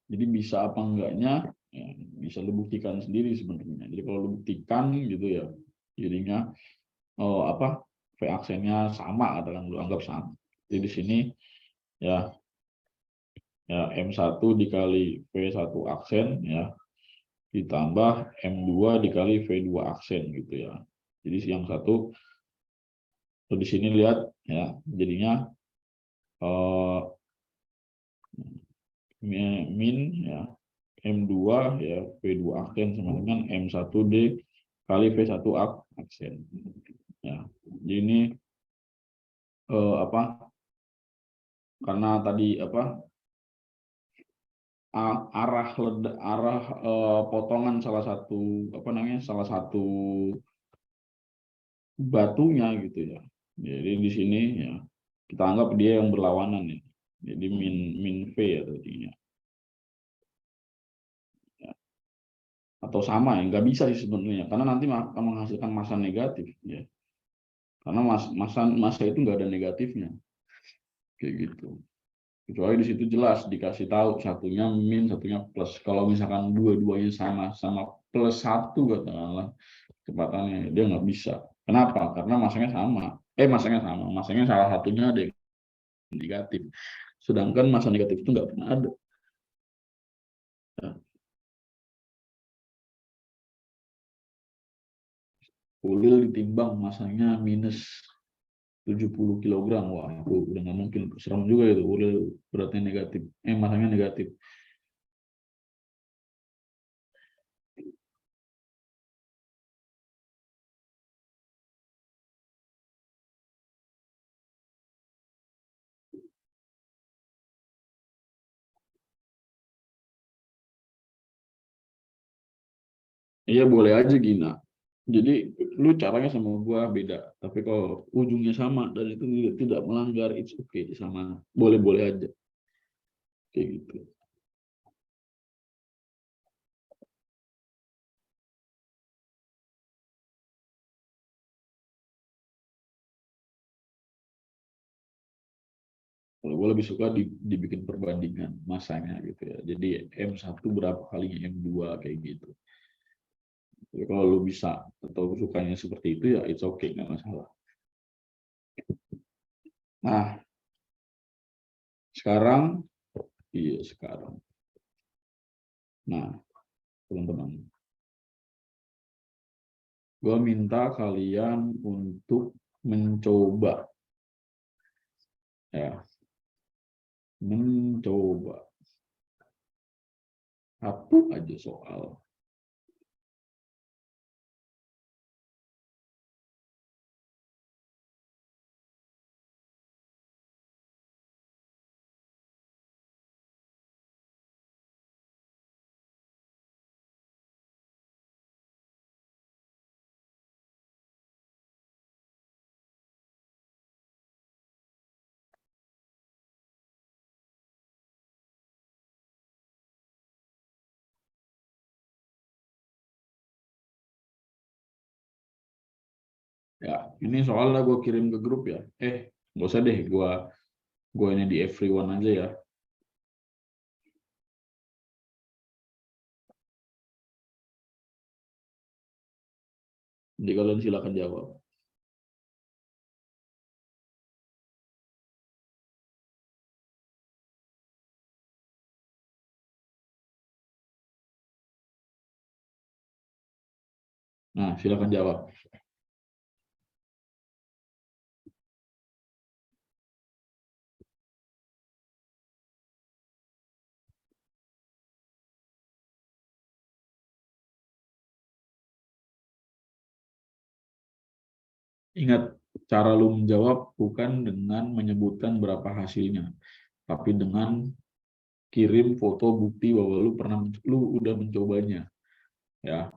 Jadi bisa apa enggaknya ya, bisa lu buktikan sendiri sebenarnya. Jadi kalau lu buktikan gitu ya, jadinya apa, V aksennya sama, katakan lu anggap sama. Jadi di sini ya, M1 dikali V1 aksen ya, ditambah M2 dikali V2 aksen gitu ya. Jadi yang satu di sini lihat ya, jadinya eh, min ya, M2 ya, V2 aksen sama dengan M1D kali V1 aksen. Ya, jadi ini apa? Karena tadi apa? Arah potongan salah satu apa namanya? Salah satu batunya gitu ya. Jadi di sini ya kita anggap dia yang berlawanan ya. Jadi min V ya tadinya. Ya. Atau sama ya, nggak bisa sih sebenarnya karena nanti akan menghasilkan massa negatif ya. Karena massa itu nggak ada negatifnya kayak gitu. Kecuali di situ jelas dikasih tahu satunya min, satunya plus. Kalau misalkan dua-duanya sama plus satu katakanlah kecepatannya, dia nggak bisa. Kenapa? Karena masanya salah satunya ada yang negatif. Sedangkan massa negatif itu nggak pernah ada. Ya, ulil ditimbang masanya minus 70 kilogram, wah itu udah nggak mungkin, serem juga itu ulil beratnya negatif, masanya negatif. Iya boleh aja Gina. Jadi lu caranya sama gua beda, tapi kalau ujungnya sama dan itu tidak melanggar, it's okay, sama boleh-boleh aja kayak gitu. Kalau gua lebih suka dibikin perbandingan masanya gitu ya. Jadi M1 berapa kalinya M2 kayak gitu. Jadi kalau lu bisa atau sukanya seperti itu ya it's okay, nggak masalah. Nah, sekarang iya sekarang. Nah, teman-teman, gua minta kalian untuk mencoba ya, mencoba satu aja soal Ya, ini soalnya gue kirim ke grup ya. Nggak usah deh, gue ini di everyone aja ya. Jadi kalian silakan jawab. Nah, silakan jawab. Ingat, cara lu menjawab bukan dengan menyebutkan berapa hasilnya, tapi dengan kirim foto bukti bahwa lu udah mencobanya, ya.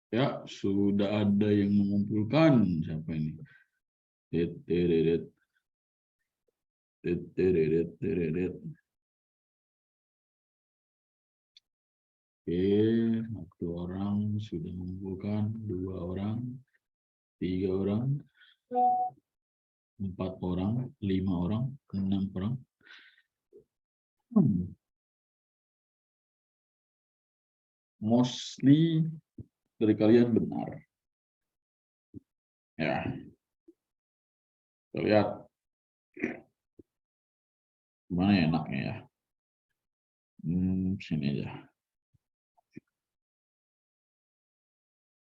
Ya, sudah ada yang mengumpulkan. Siapa ini? Oke, satu orang sudah mengumpulkan, 2 orang, 3 orang, 4 orang, 5 orang, 6 orang. Mostly dari kalian benar. Ya, kita lihat gimana ya enaknya ya. Sini aja.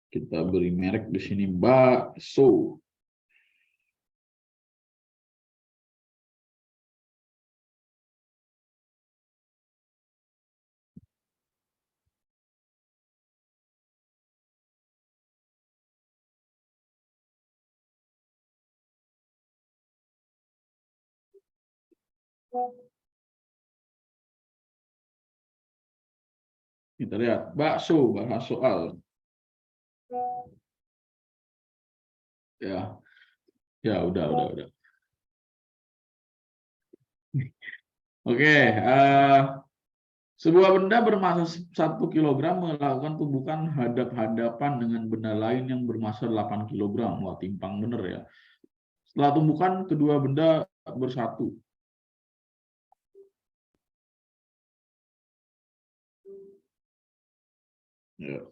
Kita beri merek di sini bakso. Kita lihat bakso, bahas soal. Ya, ya udah. Oke, sebuah benda bermassa 1 kilogram melakukan tumbukan hadap-hadapan dengan benda lain yang bermassa 8 kilogram. Wah, timpang bener ya. Setelah tumbukan, kedua benda bersatu. Ya.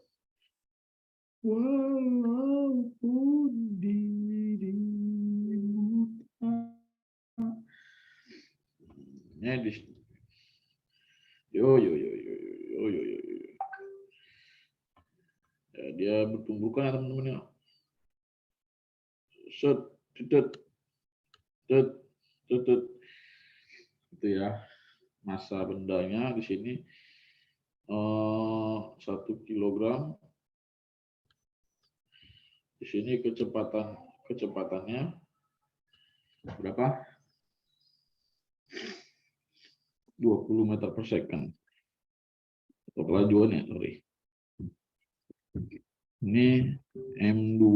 Walaupun dirimu di yo. Ya, dia bertumbukan ya teman-teman ya. Set, itu ya massa bendanya di sini 1 kilogram. Di sini kecepatannya berapa? 20 meter per second. Atau kelajuannya, sorry. Ini M2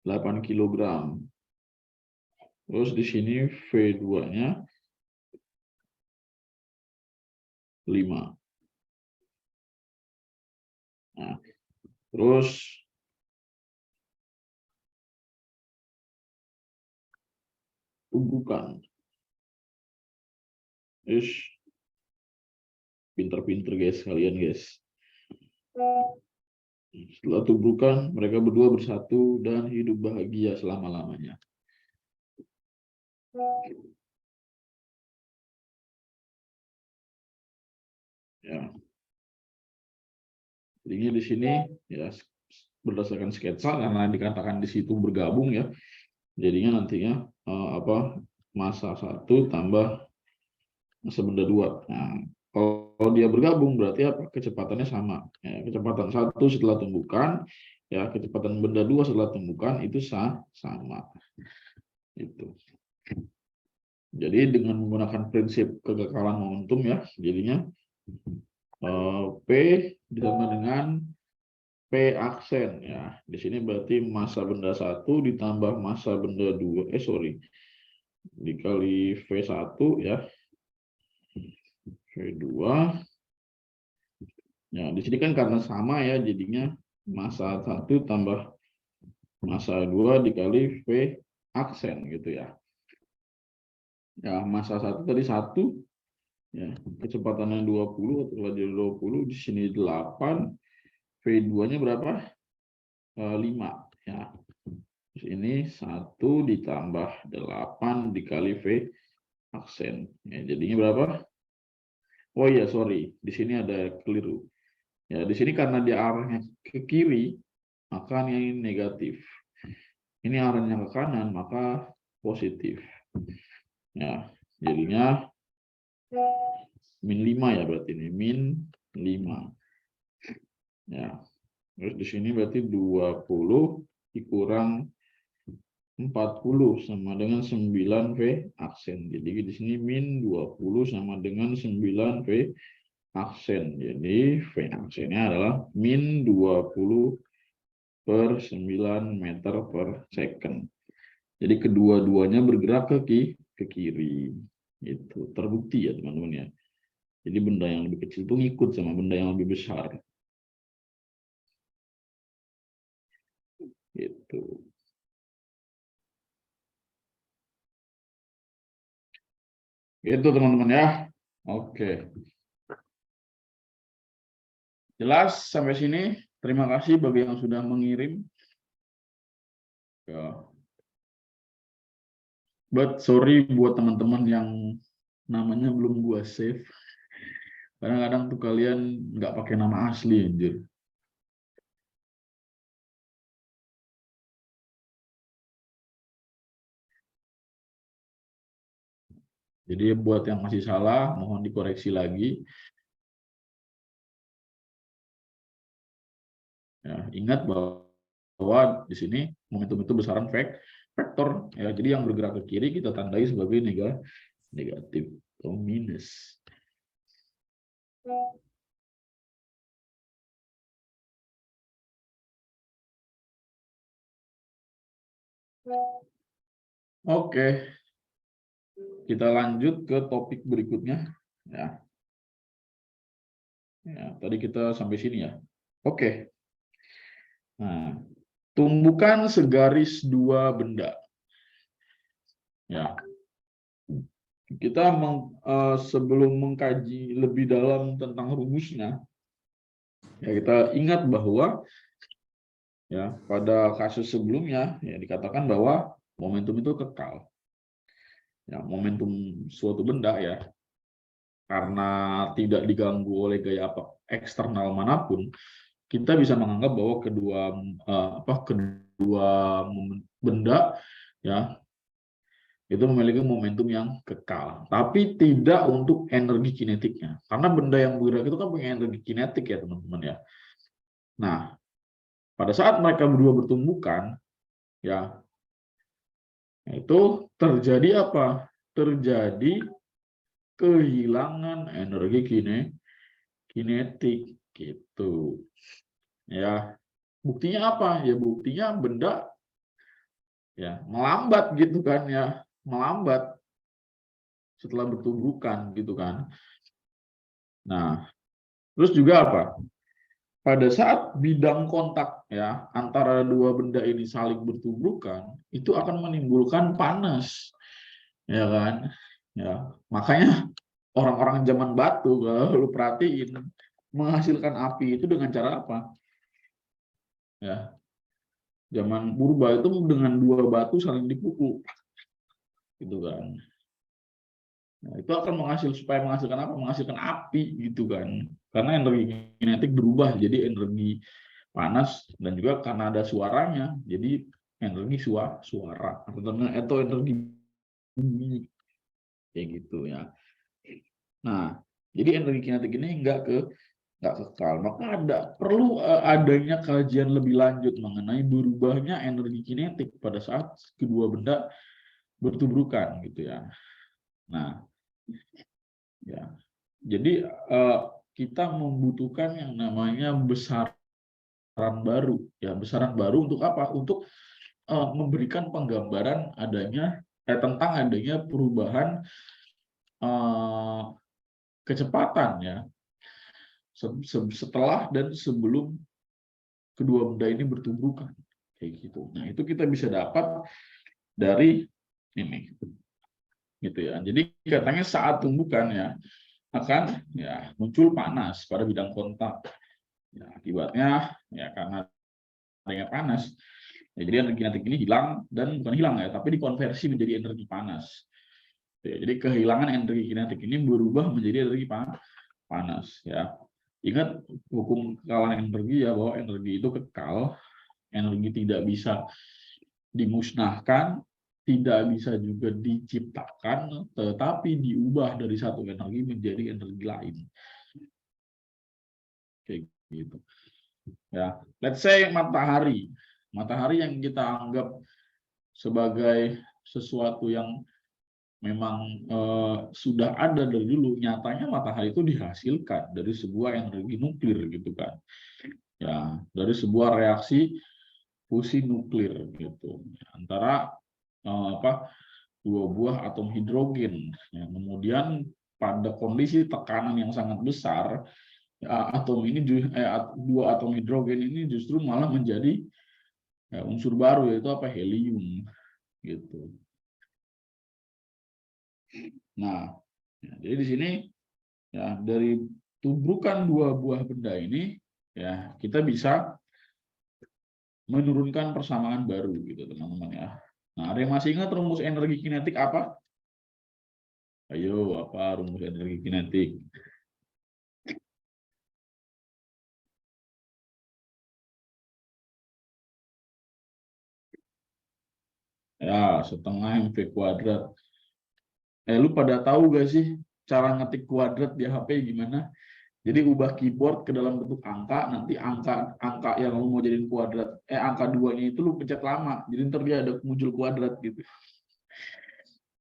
8 kilogram. Terus di sini V2-nya 5. Nah, terus tumbukan. Pinter-pinter guys, kalian guys. Setelah tumbukan, mereka berdua bersatu dan hidup bahagia selama-lamanya. Ya. Jadinya di sini ya berdasarkan sketsa karena dikatakan di situ bergabung ya. Jadinya nantinya massa 1 tambah massa benda 2. Nah, kalau dia bergabung berarti apa? Kecepatannya sama. Ya, kecepatan 1 setelah tumbukan, ya kecepatan benda 2 setelah tumbukan itu sama. Itu. Jadi dengan menggunakan prinsip kekekalan momentum ya, jadinya P ditambah dengan P aksen ya. Di sini berarti massa benda 1 ditambah massa benda 2. Dikali V1 ya. V2. Ya, di sini kan karena sama ya, jadinya massa 1 tambah massa 2 dikali V aksen gitu ya. Ya, massa 1 tadi 1 ya, kecepatannya 20 atau jadi 20, di sini 8, V2-nya berapa? 5 ya. Terus ini 1 ditambah 8 dikali V aksen. Ya, jadinya berapa? Oh iya, sorry. Di sini ada keliru. Ya, di sini karena dia arahnya ke kiri, maka ini negatif. Ini arahnya ke kanan, maka positif. Ya, jadinya min 5 ya berarti ini, min 5. Ya. Terus di sini berarti 20 dikurang 40 sama dengan 9 V aksen. Jadi di sini min 20 sama dengan 9 V aksen. Jadi V aksennya adalah min 20/9 meter per second. Jadi kedua-duanya bergerak ke kiri. Itu terbukti ya teman-teman ya. Jadi benda yang lebih kecil itu ngikut sama benda yang lebih besar. Gitu. Itu teman-teman ya. Oke. Jelas sampai sini. Terima kasih bagi yang sudah mengirim. Ya. But sorry buat teman-teman yang namanya belum gua save. Kadang-kadang tuh kalian nggak pakai nama asli anjir. Jadi buat yang masih salah, mohon dikoreksi lagi. Ya, ingat bahwa di sini momentum itu besaran vektor. Ya, jadi yang bergerak ke kiri kita tandai sebagai negatif atau minus. Oke, kita lanjut ke topik berikutnya. Ya, tadi kita sampai sini ya. Oke. Nah, tumbukan segaris dua benda. Ya, kita sebelum mengkaji lebih dalam tentang rumusnya, ya kita ingat bahwa ya pada kasus sebelumnya ya dikatakan bahwa momentum itu kekal. Ya, momentum suatu benda ya karena tidak diganggu oleh gaya eksternal manapun, kita bisa menganggap bahwa kedua benda ya itu memiliki momentum yang kekal, tapi tidak untuk energi kinetiknya. Karena benda yang bergerak itu kan punya energi kinetik ya teman-teman ya. Nah, pada saat mereka berdua bertumbukan, ya itu terjadi apa? Terjadi kehilangan energi kinetik gitu. Ya, buktinya apa? Ya buktinya benda ya melambat gitu kan ya, melambat setelah bertumbukan gitu kan. Nah, terus juga apa? Pada saat bidang kontak ya antara dua benda ini saling bertumbukan, itu akan menimbulkan panas, ya kan? Ya, makanya orang-orang zaman batu kalau lu perhatiin menghasilkan api itu dengan cara apa? Ya, zaman purba itu dengan dua batu saling dipukul, gitu kan? Nah, itu akan supaya menghasilkan apa? Menghasilkan api gitu kan. Karena energi kinetik berubah jadi energi panas dan juga karena ada suaranya jadi energi suara atau energi bunyi kayak gitu ya. Nah, jadi energi kinetik ini nggak kekal. Maka perlu adanya kajian lebih lanjut mengenai berubahnya energi kinetik pada saat kedua benda bertuburukan gitu ya. Nah, ya. Jadi kita membutuhkan yang namanya besaran baru. Ya, besaran baru untuk apa? Untuk memberikan penggambaran tentang adanya perubahan kecepatan ya setelah dan sebelum kedua benda ini bertumbukan kayak gitu. Nah, itu kita bisa dapat dari ini gitu ya. Jadi katanya saat tumbukan ya akan ya muncul panas pada bidang kontak. Ya, akibatnya ya karena adanya panas. Ya, jadi energi kinetik ini hilang dan bukan hilang ya, tapi dikonversi menjadi energi panas. Ya, jadi kehilangan energi kinetik ini berubah menjadi energi panas. Ya, ingat hukum kekalahan energi ya bahwa energi itu kekal, energi tidak bisa dimusnahkan, tidak bisa juga diciptakan, tetapi diubah dari satu energi menjadi energi lain. Kayak gitu. Ya, let's say matahari yang kita anggap sebagai sesuatu yang memang sudah ada dari dulu. Nyatanya matahari itu dihasilkan dari sebuah energi nuklir gitu kan. Ya, dari sebuah reaksi fusi nuklir gitu antara dua buah atom hidrogen. Ya, kemudian pada kondisi tekanan yang sangat besar, dua atom hidrogen ini justru malah menjadi unsur baru, yaitu helium gitu. Nah, ya, jadi di sini ya dari tubrukan dua buah benda ini ya kita bisa menurunkan persamaan baru gitu teman-teman ya. Nah, ada yang masih ingat rumus energi kinetik apa? Ayo, apa rumus energi kinetik? Ya, setengah mv kuadrat. Lu pada tahu gak sih cara ngetik kuadrat di HP gimana? Jadi ubah keyboard ke dalam bentuk angka, nanti angka yang lu mau jadiin kuadrat, angka 2-nya itu lu pencet lama, jadi ntar dia ada muncul kuadrat gitu.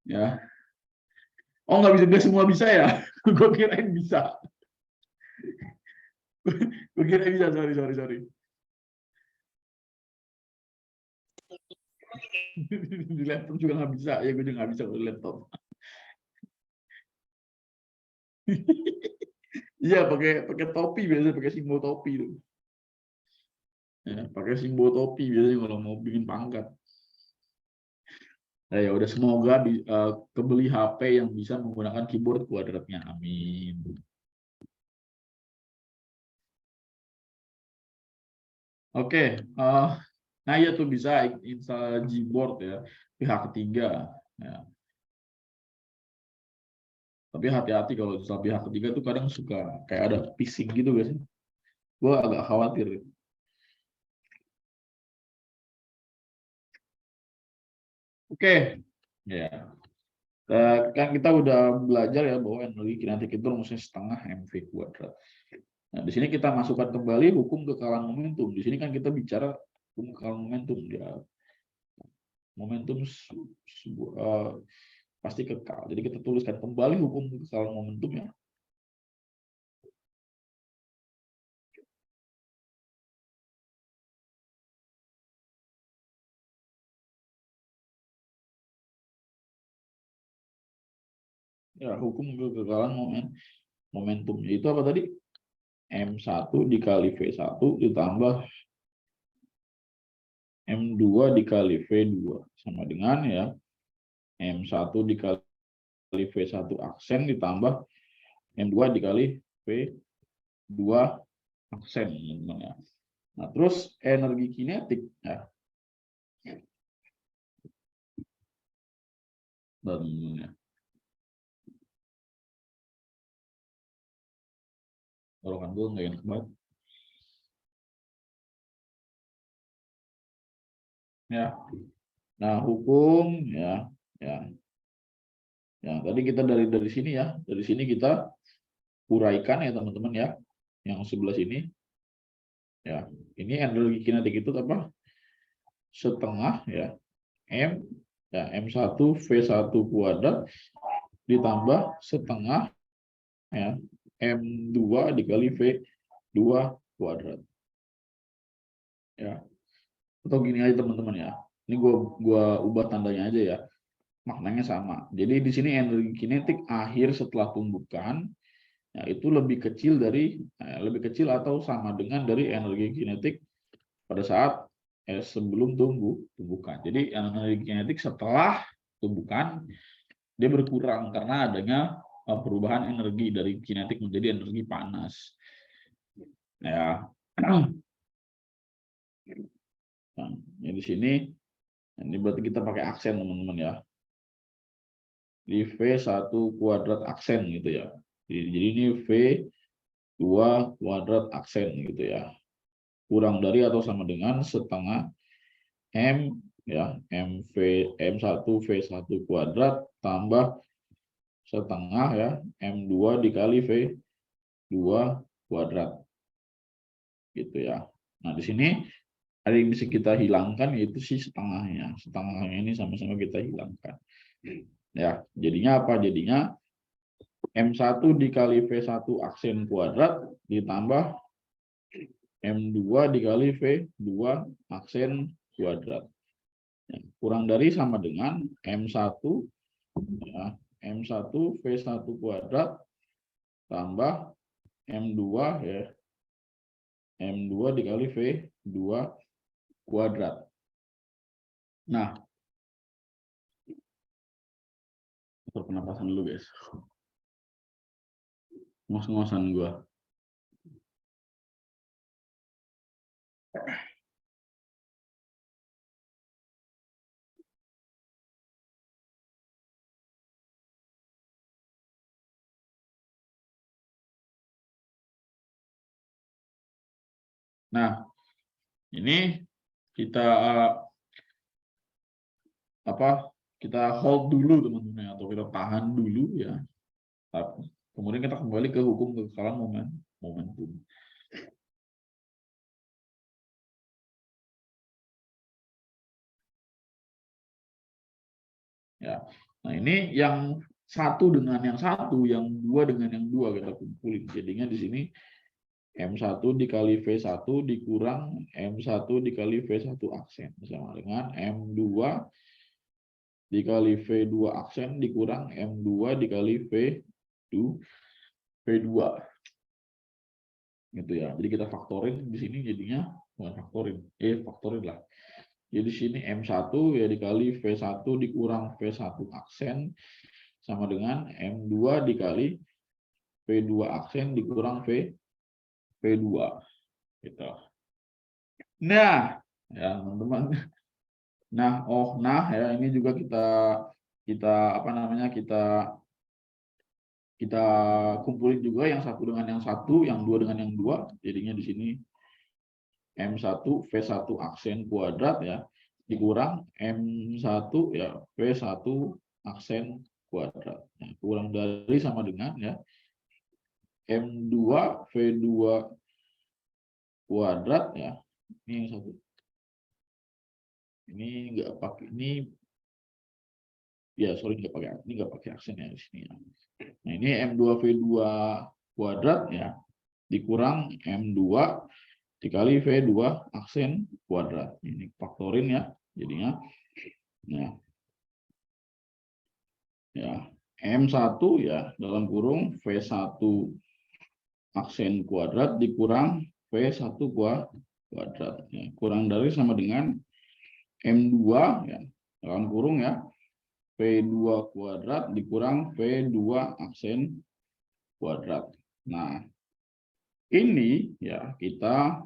Ya. Oh, nggak bisa, nggak semua bisa ya? Gue kirain bisa. Gue kirain bisa, sorry. Di laptop juga nggak bisa, ya gue juga nggak bisa di laptop. Iya, pakai pakai topi biasanya, pakai simbol topi tuh. Ya, pakai simbol topi biasanya kalau mau bikin pangkat. Nah, ya udah, semoga kebeli HP yang bisa menggunakan keyboard kuadratnya. Amin. Oke, nah ya tuh bisa install Gboard ya, pihak ketiga. Ya. Tapi hati-hati kalau install pihak ketiga tuh kadang suka kayak ada phishing gitu guys. Gue agak khawatir. Oke, ya. Kan kita udah belajar ya bahwa energi kinetik itu rumusnya setengah mv kuadrat. Nah, di sini kita masukkan kembali hukum kekalan momentum. Di sini kan kita bicara hukum kekalan momentum ya. Momentum pasti kekal. Jadi kita tuliskan kembali hukum kekekalan momentum ya. Ya, hukum kekekalan momentum. Itu apa tadi? M1 dikali V1 ditambah M2 dikali V2 sama dengan ya M1 dikali V1 aksen ditambah M2 dikali V2 aksen, teman-teman ya. Nah, terus energi kinetik ya. Teman-teman ya. Kan gue nggak enak banget. Ya. Nah, hukum ya. Ya, tadi kita dari sini ya. Dari sini kita uraikan ya teman-teman ya. Yang sebelah sini. Ya, ini energi kinetik itu apa? Setengah ya M1 V1 kuadrat ditambah setengah ya M2 dikali V2 kuadrat ya. Atau gini aja teman-teman ya, ini gua ubah tandanya aja ya, maknanya sama. Jadi di sini energi kinetik akhir setelah tumbukan ya, itu lebih kecil atau sama dengan dari energi kinetik pada saat sebelum tumbukan. Jadi energi kinetik setelah tumbukan dia berkurang karena adanya perubahan energi dari kinetik menjadi energi panas. Ya. Nah, di sini ini berarti kita pakai aksen teman-teman ya. Di V1 kuadrat aksen gitu ya. Jadi ini V2 kuadrat aksen gitu ya. Kurang dari atau sama dengan setengah M ya, M1 V1 kuadrat tambah setengah ya M2 dikali V2 kuadrat gitu ya. Nah, di sini ada yang bisa kita hilangkan, yaitu si setengahnya. Setengahnya ini sama-sama kita hilangkan. Ya, jadinya apa? Jadinya M1 dikali V1 aksen kuadrat ditambah M2 dikali V2 aksen kuadrat. Ya, kurang dari sama dengan M1 ya, M1 V1 kuadrat tambah M2 ya, M2 dikali V2 kuadrat. Nah, atur pernapasan dulu guys. Ngos-ngosan gua. Nah, ini kita kita hold dulu teman-teman, atau kita tahan dulu ya. Kemudian kita kembali ke hukum kekekalan momentum. Ya. Nah, ini yang satu dengan yang satu, yang dua dengan yang dua kita kumpulin. Jadinya di sini M1 dikali V1 dikurang M1 dikali V1 aksen sama dengan M2 dikali V2 aksen dikurang M2 dikali V2 gitu ya. Jadi kita faktorin di sini jadinya bukan faktorin lah. Jadi di sini M1 ya dikali V1 dikurang V1 aksen sama dengan M2 dikali V2 aksen dikurang V2 gitu. Nah, ya teman-teman. Nah ya ini juga kita apa namanya kita kumpulin juga yang satu dengan yang satu, yang dua dengan yang dua. Jadinya di sini M1 V1 aksen kuadrat ya dikurang M1 ya V1 aksen kuadrat. Nah, kurang dari sama dengan ya M2 V2 kuadrat ya. Ini yang satu. Ini enggak pakai ini ya, sorry nggak pakai aksen ya di sini ya. Nah, ini M2 V2 kuadrat ya dikurang M2 dikali V2 aksen kuadrat. Ini faktorin ya. Jadinya ya M1 ya dalam kurung V1 aksen kuadrat dikurang V1 kuadrat ya, kurang dari sama dengan M2 ya dalam kurung ya V2 kuadrat dikurang V2 aksen kuadrat. Nah, ini ya kita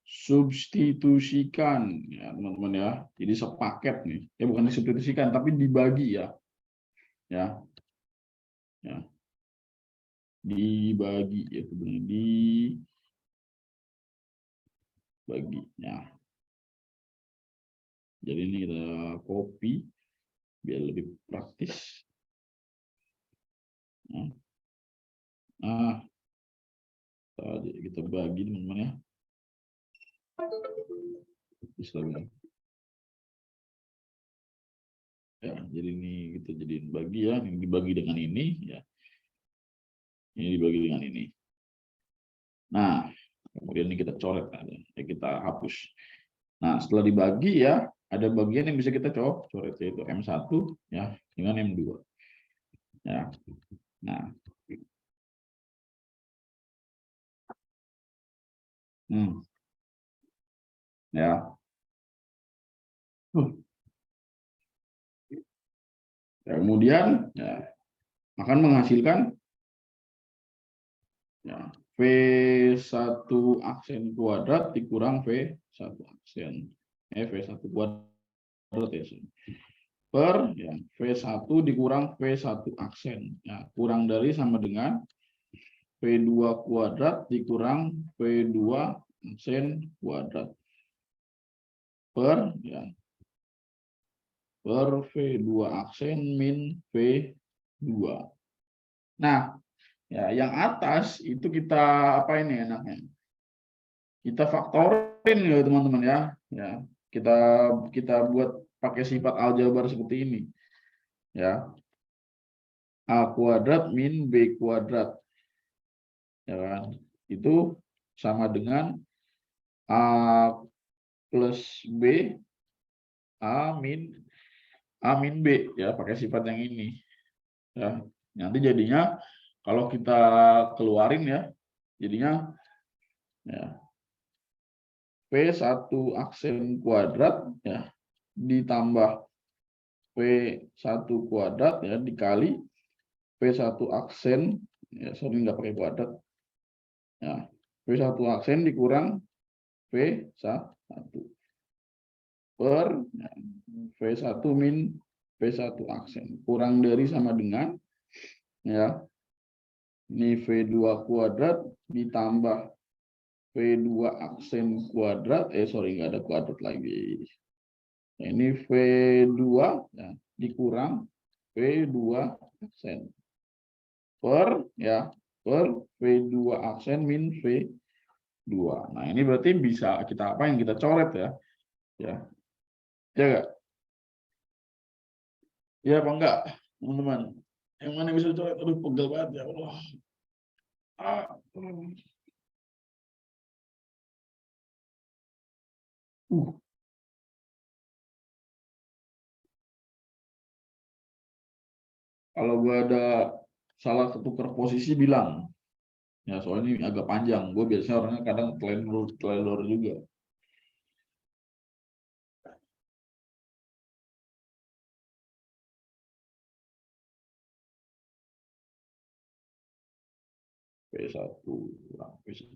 substitusikan ya teman-teman ya. Jadi sepaket nih. Ya bukan disubstitusikan tapi dibagi ya. Ya. Dibagi ya sebenarnya dibagi ya. Jadi ini kita copy biar lebih praktis. Nah, kita bagi teman-teman ya. Ya, jadi ini kita jadiin bagi ya, ini dibagi dengan ini ya. Ini dibagi dengan ini. Nah, kemudian ini kita coret ya, kita hapus. Nah, setelah dibagi ya, ada bagian yang bisa kita coret yaitu M1 ya dengan M2. Ya. Nah. Ya. Kemudian ya, akan menghasilkan ya, V1 aksen kuadrat dikurang V1 aksen. V1 kuadrat ya. Per ya, V1 dikurang V1 aksen. Ya, kurang dari sama dengan V2 kuadrat dikurang V2 aksen kuadrat. Per ya, per V2 aksen min V2. Nah, ya yang atas itu kita apa ini enaknya? Kita faktorin ya teman-teman ya. Ya, kita buat pakai sifat aljabar seperti ini. ya. A kuadrat min B kuadrat. Ya kan? Itu sama dengan A plus B A min B, ya, pakai sifat yang ini. Ya, nanti jadinya kalau kita keluarin ya, jadinya ya, P1 aksen kuadrat ya ditambah P1 kuadrat ya dikali P1 aksen, ya sorry nggak pakai kuadrat ya, P1 aksen dikurang P1 per ya, V1 min P1 aksen kurang dari sama dengan ya ini V2 kuadrat ditambah V2 aksen kuadrat, sorry nggak ada kuadrat lagi. Nah, ini V2 ya, dikurang V2 aksen per ya per V2 aksen min V2. Nah, ini berarti bisa kita apa yang kita coret ya. Ya. Ya enggak? Ya apa enggak, teman-teman? Yang mana bisa coret? Aduh, pegel banget ya Allah. Kalau gue ada salah ketukar posisi bilang. Ya, soalnya ini agak panjang. Gue biasanya orangnya kadang teledor juga. P1 kurang P1.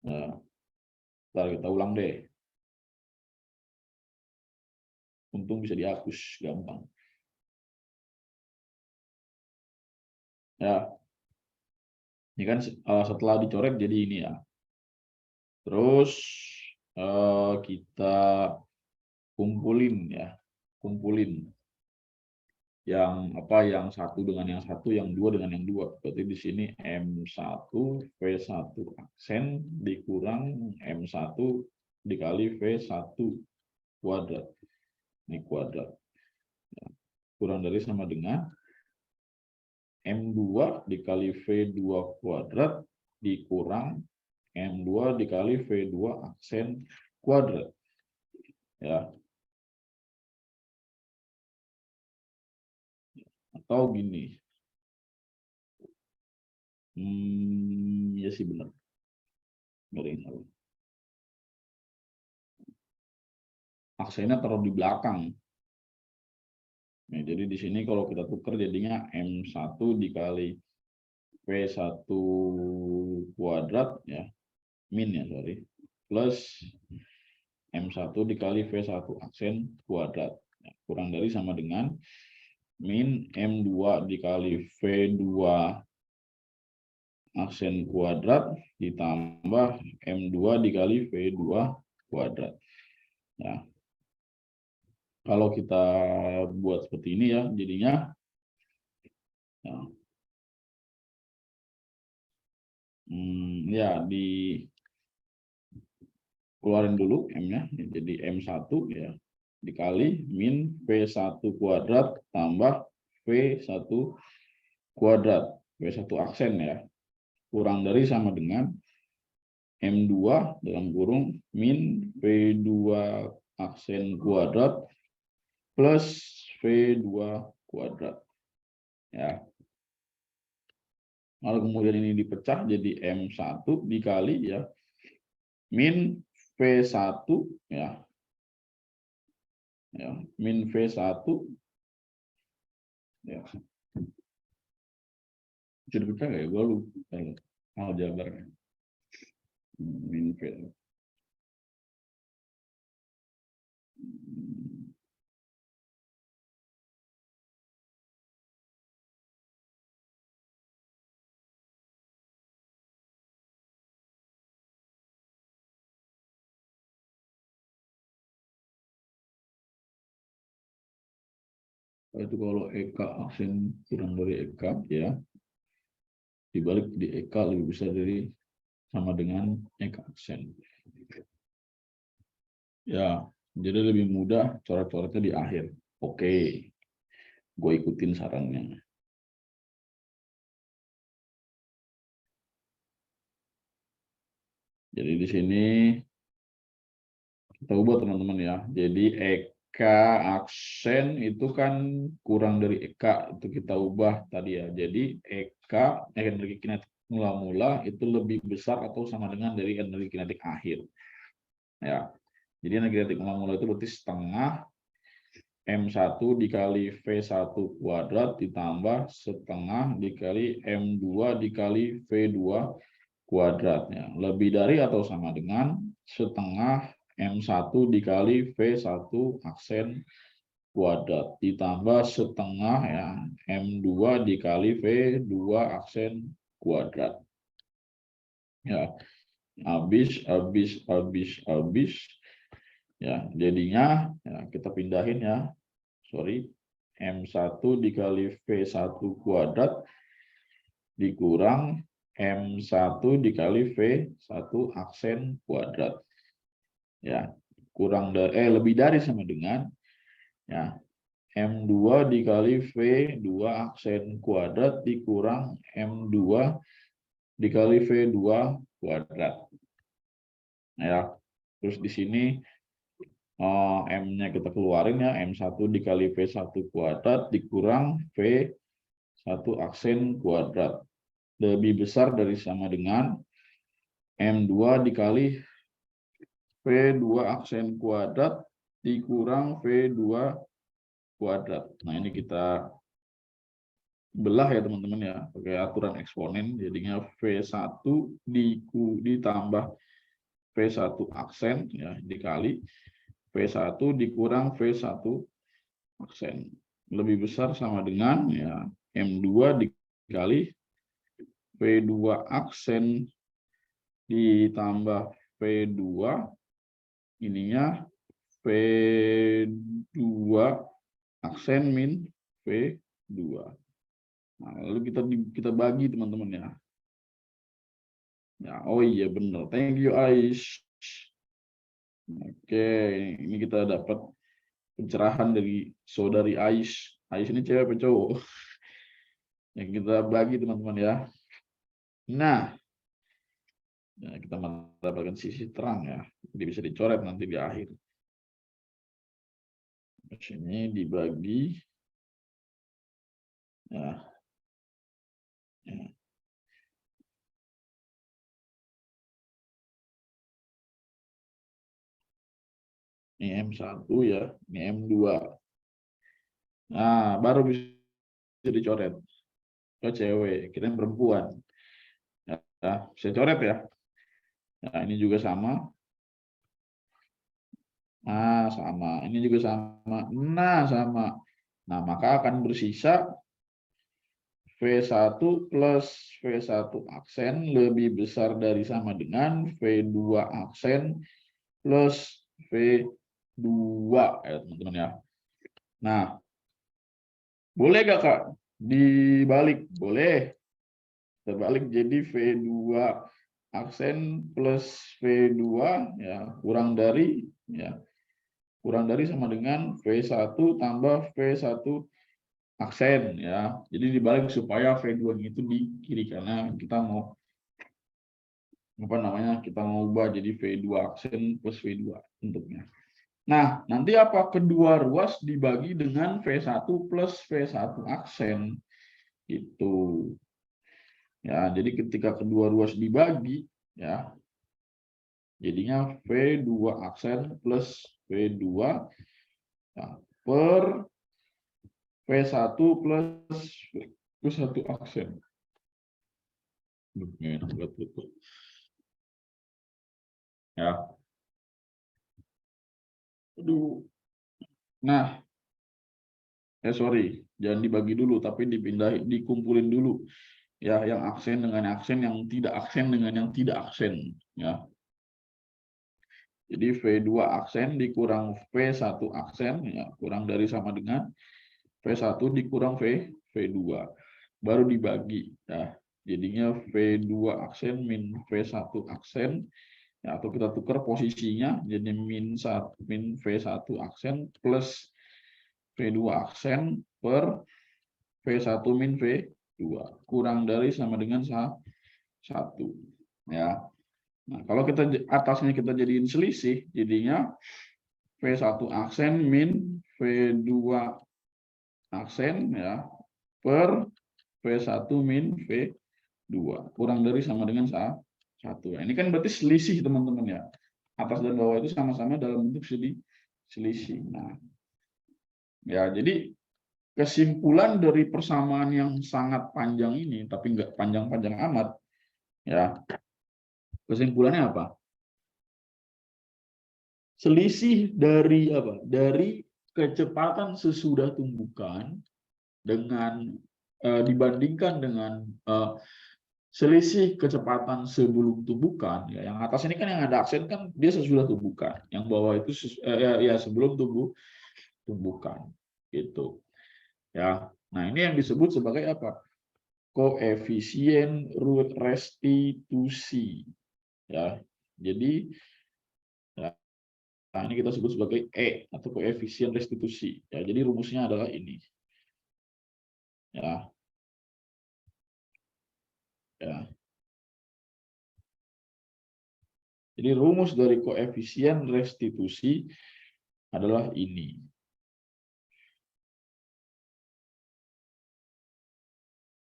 Nah, kita ulang deh. Untung bisa dihapus gampang. Ya, ini kan setelah dicoret jadi ini ya. Terus kita kumpulin ya, kumpulin yang apa, yang satu dengan yang satu, yang dua dengan yang dua. Berarti di sini M1 V1 aksen dikurang M1 dikali V1 kuadrat. Ini kuadrat. Kurang dari sama dengan M2 dikali V2 kuadrat dikurang M2 dikali V2 aksen kuadrat. Ya. Atau gini. Ya sih benar. Aksennya taruh di belakang. Nah, jadi di sini kalau kita tukar jadinya M1 dikali V1 kuadrat ya, min ya sorry, plus M1 dikali V1 aksen kuadrat. Ya, kurang dari sama dengan min M2 dikali V2 aksen kuadrat ditambah M2 dikali V2 kuadrat. Ya. Kalau kita buat seperti ini ya, jadinya ya, ya dikeluarin dulu M-nya, jadi M1 ya dikali min V1 kuadrat tambah V1 kuadrat, V1 aksen ya, kurang dari sama dengan M2 dalam kurung min V2 aksen kuadrat plus V2 kuadrat. Ya. Lalu kemudian ini dipecah jadi M1 dikali ya min V1 ya. Ya, min V1 ya. Bisa dipecah nggak ya? Gue lupa aljabarnya. Min V. Itu kalau EK aksen kurang dari EK ya, dibalik di EK lebih besar dari sama dengan EK aksen. Ya, Jadi lebih mudah coret-coretnya di akhir. Oke, gue ikutin sarannya. Jadi di sini kita ubah teman-teman ya. Jadi eka aksen itu kan kurang dari eka, itu kita ubah tadi ya. Jadi eka energi kinetik mula-mula itu lebih besar atau sama dengan dari energi kinetik akhir. Ya. Jadi energi kinetik mula-mula itu berarti setengah M1 dikali V1 kuadrat ditambah setengah dikali M2 dikali V2 kuadratnya. Lebih dari atau sama dengan setengah M1 dikali V1 aksen kuadrat ditambah setengah ya M2 dikali V2 aksen kuadrat. Ya, habis. Ya, jadinya ya, kita pindahin ya. Sorry, M1 dikali V1 kuadrat dikurang M1 dikali V1 aksen kuadrat. Ya, kurang dari lebih dari sama dengan ya M2 dikali V2 aksen kuadrat dikurang M2 dikali V2 kuadrat. Ya, terus di sini M-nya kita keluarin ya, M1 dikali V1 kuadrat dikurang V1 aksen kuadrat. Lebih besar dari sama dengan M2 dikali V2 aksen kuadrat dikurang V2 kuadrat. Nah, ini kita belah ya teman-teman ya, pakai aturan eksponen. Jadinya V1 ditambah V1 aksen ya dikali V1 dikurang V1 aksen. Lebih besar sama dengan ya M2 dikali V2 aksen ditambah V2 ininya V2 aksen min V2. Nah, lalu kita bagi teman-teman ya. Ya, oh iya benar. Thank you Ais. Oke, ini kita dapat pencerahan dari saudari Ais. Ais ini cewek apa cowok? Yang kita bagi teman-teman ya. Nah, ya, kita mendapatkan sisi terang ya. Jadi bisa dicoret nanti di akhir. Di sini dibagi. Ya. Ya. Ini M1 ya, ini M2. Nah, baru bisa dicoret. Oh, cewek, kita perempuan. Ya, saya coret ya. Nah, ini juga sama. Nah, sama. Ini juga sama. Nah, sama. Nah, maka akan bersisa V1 plus V1 aksen lebih besar dari sama dengan V2 aksen plus V2 ya teman-teman ya. Nah, boleh gak Kak dibalik? Boleh. Terbalik jadi V2 aksen plus V2 ya kurang dari sama dengan V1 tambah V1 aksen ya. Jadi dibalik supaya V2 itu di kiri karena kita mau kita mau ubah jadi V2 aksen plus V2 bentuknya. Nah, nanti apa? Kedua ruas dibagi dengan V1 plus V1 aksen. Itu. Ya, jadi ketika kedua ruas dibagi ya jadinya V2 aksen plus V2 ya, per V1 plus V1 aksen. Ya. Aduh. Nah, sorry, jangan dibagi dulu, tapi dikumpulin dulu. Ya, yang aksen dengan aksen, yang tidak aksen dengan yang tidak aksen. Ya. Jadi V2 aksen dikurang V1 aksen, ya, kurang dari sama dengan V1 dikurang V2. Baru dibagi. Ya. Jadinya V2 aksen min V1 aksen Ya, atau kita tukar posisinya jadi min V1 aksen plus V2 aksen per V1 min V2 kurang dari sama dengan 1 ya. Nah, kalau kita atasnya kita jadiin selisih, jadinya V1 aksen min V2 aksen ya per V1 min V2 kurang dari sama dengan 1. Ini kan berarti selisih teman-teman ya. Atas dan bawah itu sama-sama dalam bentuk selisih. Nah, ya jadi kesimpulan dari persamaan yang sangat panjang ini, tapi nggak panjang-panjang amat, ya. Kesimpulannya apa? Selisih dari apa? Dari kecepatan sesudah tumbukan dengan dibandingkan dengan selisih kecepatan sebelum tumbukan. Ya, yang atas ini kan yang ada aksen kan dia sesudah tumbukan, yang bawah itu ya sebelum tumbukan, gitu. Ya, nah ini yang disebut sebagai apa? Koefisien restitusi. Ya, jadi ya, nah ini kita sebut sebagai E atau koefisien restitusi. Ya, jadi rumusnya adalah ini. Ya, ya. Jadi rumus dari koefisien restitusi adalah ini.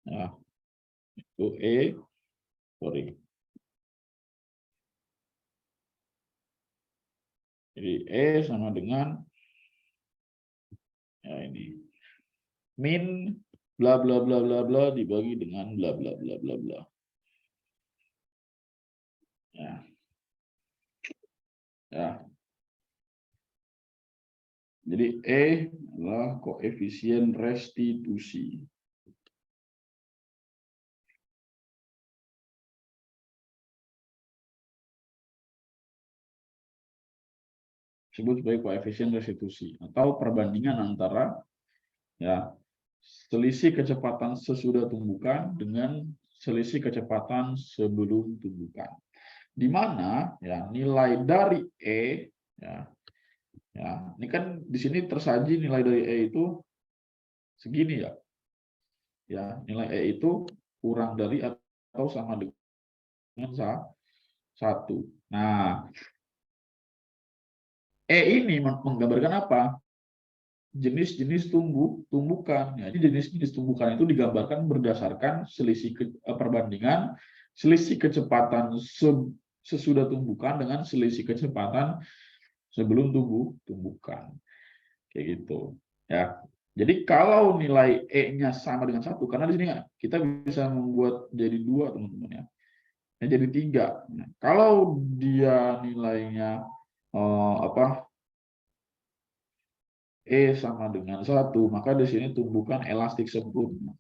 Ya, itu sorry. Jadi E sama dengan ya ini min bla bla bla bla bla dibagi dengan bla bla bla bla bla. Ya. Ya. Jadi E adalah koefisien restitusi. Disebut sebagai koefisien restitusi atau perbandingan antara ya selisih kecepatan sesudah tumbukan dengan selisih kecepatan sebelum tumbukan. Di mana ya nilai dari E ya, ini kan di sini tersaji nilai dari E itu segini ya. Ya, nilai E itu kurang dari atau sama dengan 1. Nah, E ini menggambarkan apa? Jenis-jenis tumbukan. Ya, jenis-jenis tumbukan itu digambarkan berdasarkan selisih perbandingan selisih kecepatan sesudah tumbukan dengan selisih kecepatan sebelum tumbukan. Kayak gitu. Ya. Jadi kalau nilai E-nya sama dengan 1, karena di sini kita bisa membuat jadi 2, teman-teman ya. Jadi 3. Nah, kalau dia nilainya E sama dengan 1, maka di sini tumbukan elastik sempurna.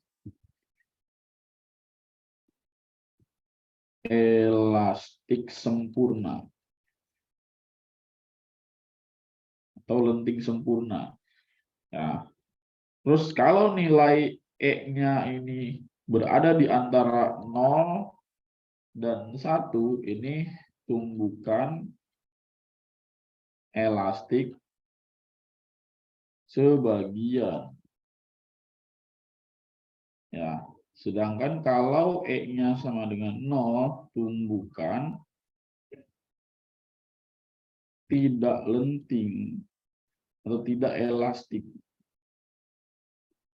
Elastik sempurna. Atau lenting sempurna. Ya. Terus kalau nilai E-nya ini berada di antara 0 dan 1, ini tumbukan elastik sebagian. Ya, sedangkan kalau E-nya sama dengan 0, tumbukan tidak lenting atau tidak elastik.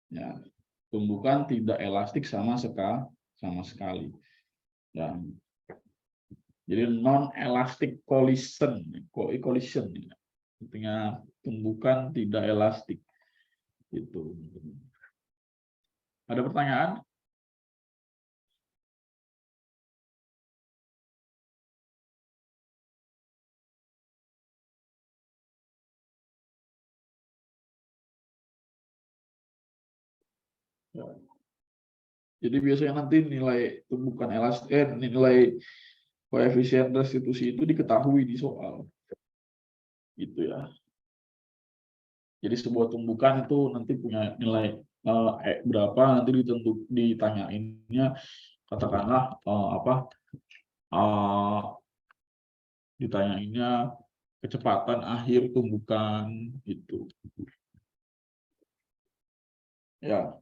Ya, tumbukan tidak elastik sama sekali. Ya. Jadi non elastic collision, artinya tumbukan tidak elastik. Itu. Ada pertanyaan? Ya. Jadi biasanya nanti nilai tumbukan elastik, nilai koefisien restitusi itu diketahui di soal. Gitu ya. Jadi sebuah tumbukan itu nanti punya nilai berapa, nanti ditanyainnya katakanlah Ditanyainnya kecepatan akhir tumbukan itu. Ya.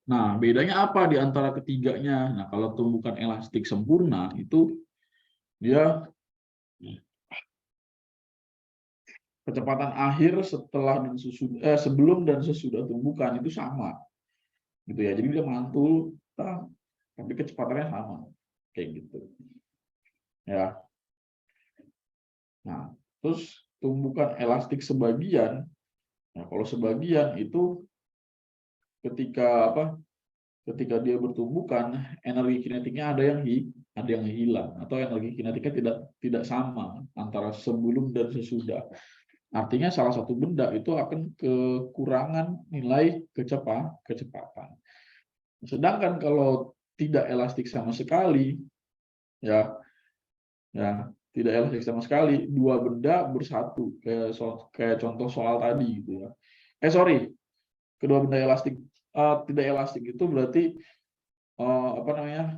Nah, bedanya apa di antara ketiganya? Nah, kalau tumbukan elastik sempurna itu dia kecepatan akhir setelah dan sesudah, sebelum dan sesudah tumbukan itu sama, gitu ya. Jadi dia mantul, tapi kecepatannya sama, kayak gitu. Ya. Nah, terus tumbukan elastik sebagian. Nah, kalau sebagian itu ketika apa? Ketika dia bertumbukan, energi kinetiknya ada yang hilang, atau energi kinetiknya tidak sama antara sebelum dan sesudah. Artinya salah satu benda itu akan kekurangan nilai kecepatan. Sedangkan kalau tidak elastik sama sekali, ya, tidak elastik sama sekali, dua benda bersatu, kayak contoh soal tadi gitu ya. Sorry, kedua benda elastik tidak elastik itu berarti apa namanya?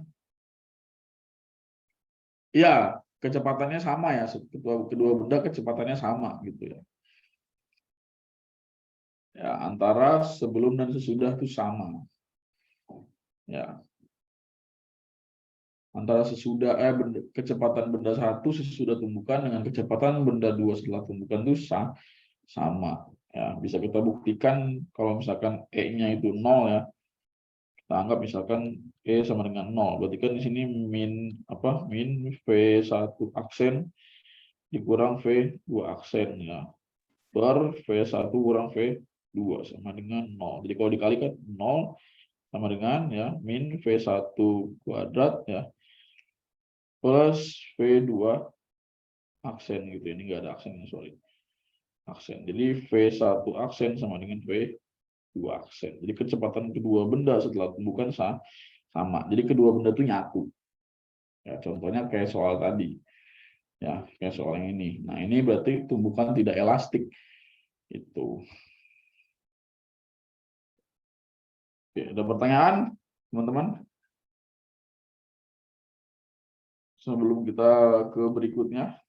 Ya, kecepatannya sama ya, kedua benda kecepatannya sama gitu ya. Ya, antara sebelum dan sesudah itu sama. Ya, antara kecepatan benda satu sesudah tumbukan dengan kecepatan benda dua setelah tumbukan itu sama. Ya, bisa kita buktikan kalau misalkan E-nya itu 0 ya. Kita anggap misalkan E sama dengan 0. Berarti kan di sini min V1 aksen dikurang V2 aksen ya. V1 kurang V2 sama dengan 0. Jadi kalau dikalikan 0 sama dengan ya min V1 kuadrat ya plus V2 aksen gitu. Ini enggak ada aksennya, sorry. Aksen. Jadi V1 aksen sama dengan V2 aksen. Jadi kecepatan kedua benda setelah tumbukan sama. Jadi kedua benda itu nyatu. Ya, contohnya kayak soal tadi. Ya, kayak soal yang ini. Nah, ini berarti tumbukan tidak elastik. Itu. Oke, ada pertanyaan, teman-teman? Sebelum kita ke berikutnya.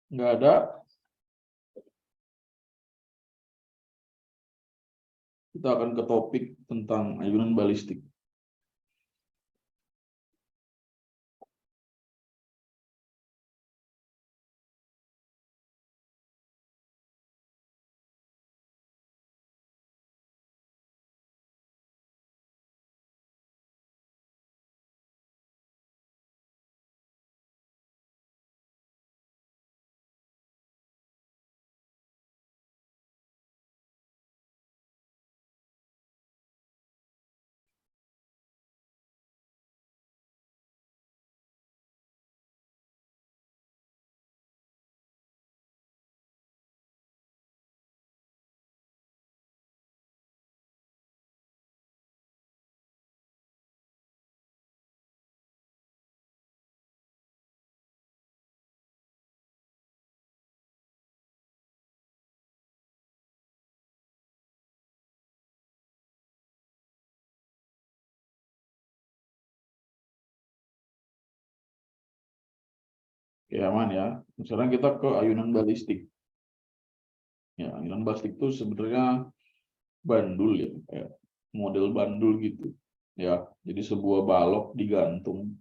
Nggak ada. Kita akan ke topik tentang ayunan balistik. Oke, aman ya. Sekarang kita ke ayunan balistik. Ya, ayunan balistik itu sebenarnya bandul ya. model bandul gitu ya. Jadi sebuah balok digantung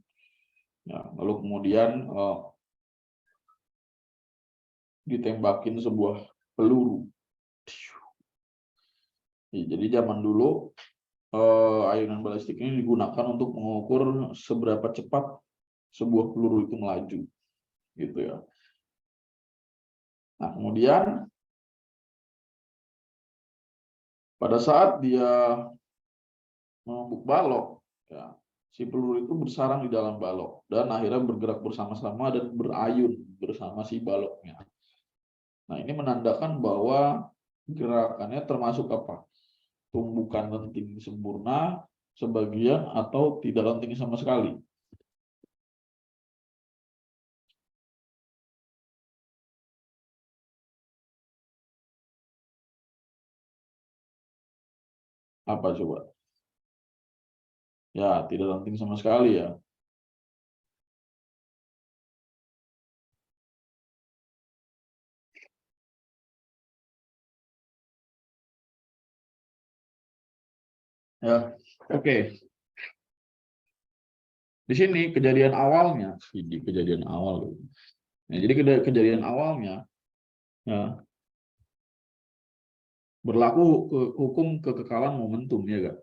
ya, lalu kemudian ditembakin sebuah peluru. Jadi zaman dulu ayunan balistik ini digunakan untuk mengukur seberapa cepat sebuah peluru itu melaju gitu ya. Nah, kemudian pada saat dia menumbuk balok ya, si peluru itu bersarang di dalam balok dan akhirnya bergerak bersama-sama dan berayun bersama si baloknya. Nah, ini menandakan bahwa gerakannya termasuk apa? Tumbukan lenting sempurna, sebagian, atau tidak lenting sama sekali. Apa coba? Ya, tidak lenting sama sekali ya. Ya, oke. Di sini kejadian awalnya, ini kejadian awal. Nah, jadi kejadian awalnya ya, berlaku hukum kekekalan momentum ya, Kak.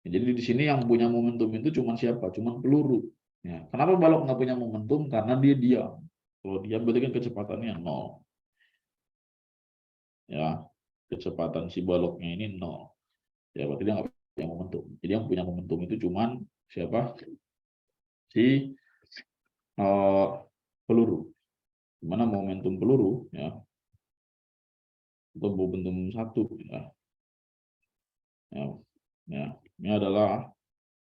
Ya, jadi di sini yang punya momentum itu cuma siapa? Cuma peluru. Ya. Kenapa balok nggak punya momentum? Karena dia diam. Kalau diam berarti kan kecepatannya nol. Ya, kecepatan si baloknya ini nol. Ya, berarti dia nggak punya momentum. Jadi yang punya momentum itu cuma siapa? Si peluru. Dimana momentum peluru ya, atau momentum satu ya. Ya, ya, ini adalah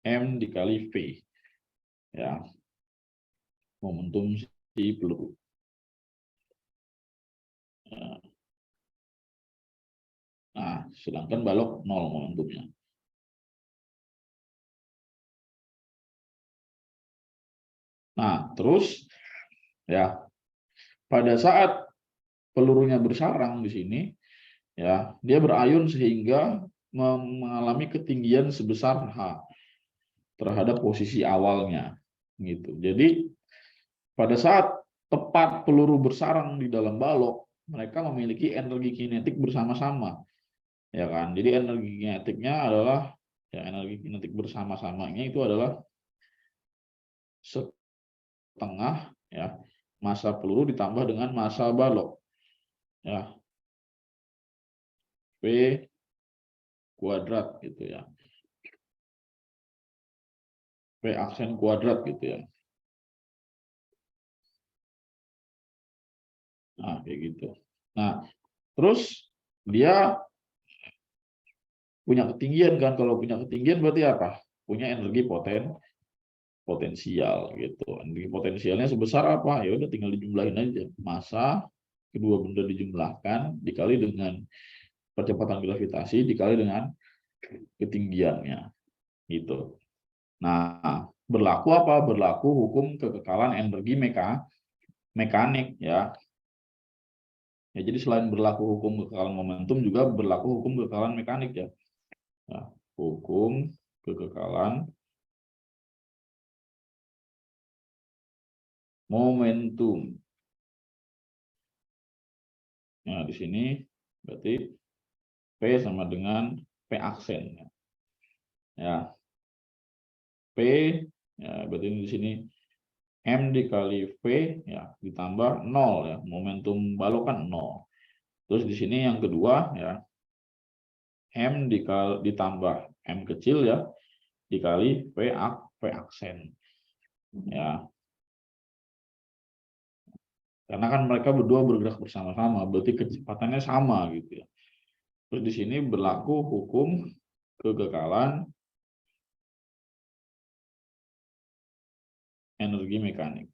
M dikali V ya, momentum si peluru ya. Nah, sedangkan balok nol momentumnya. Nah, terus ya, pada saat pelurunya bersarang di sini ya, dia berayun sehingga mengalami ketinggian sebesar H terhadap posisi awalnya gitu. Jadi pada saat tepat peluru bersarang di dalam balok, mereka memiliki energi kinetik bersama-sama ya kan. Jadi energi kinetiknya adalah ya, energi kinetik bersama-samanya itu adalah setengah ya massa peluru ditambah dengan massa balok ya, P kuadrat gitu ya, P aksen kuadrat gitu ya. Nah, kayak gitu. Nah, terus dia punya ketinggian kan. Kalau punya ketinggian berarti apa? Punya energi potensial gitu. Energi potensialnya sebesar apa? Ya udah tinggal dijumlahin aja. Massa kedua benda dijumlahkan dikali dengan percepatan gravitasi dikali dengan ketinggiannya gitu. Nah, berlaku apa? Berlaku hukum kekekalan energi mekanik ya. Ya, jadi selain berlaku hukum kekekalan momentum juga berlaku hukum kekekalan mekanik ya. Nah, hukum kekekalan momentum. Nah, di sini berarti P sama dengan P aksen. Ya, P ya, berarti di sini M dikali V ya ditambah 0 ya. Momentum balok kan 0. Terus di sini yang kedua ya, M ditambah M kecil ya dikali V aksen. Ya, karena kan mereka berdua bergerak bersama-sama, berarti kecepatannya sama gitu ya. Terus di sini berlaku hukum kekekalan energi mekanik.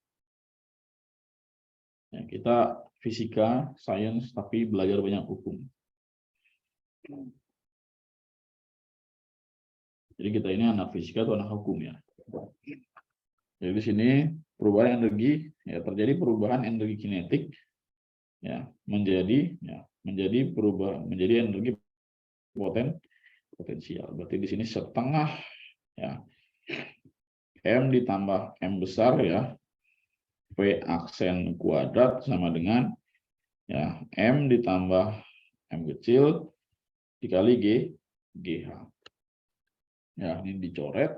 Ya, kita fisika, sains, tapi belajar banyak hukum. Jadi kita ini anak fisika atau anak hukum ya. Jadi di sini perubahan energi ya, terjadi perubahan energi kinetik ya menjadi energi potensial. Berarti di sini setengah ya. M ditambah M besar ya. V aksen kuadrat sama dengan ya M ditambah M kecil dikali GH. Ya, ini dicoret,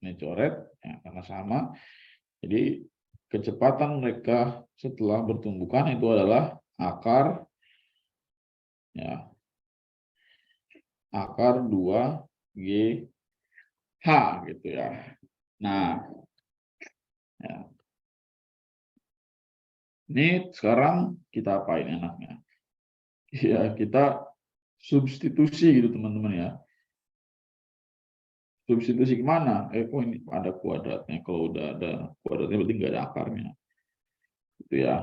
ini coret ya, karena sama. Jadi kecepatan mereka setelah bertumbukan itu adalah akar ya, akar 2GH gitu ya. Nah, ya. Ini sekarang kita apain enaknya? Ya, kita substitusi gitu teman-teman ya. Substitusi kemana? Kok ini ada kuadratnya? Kalau udah ada kuadratnya berarti nggak ada akarnya. Gitu ya.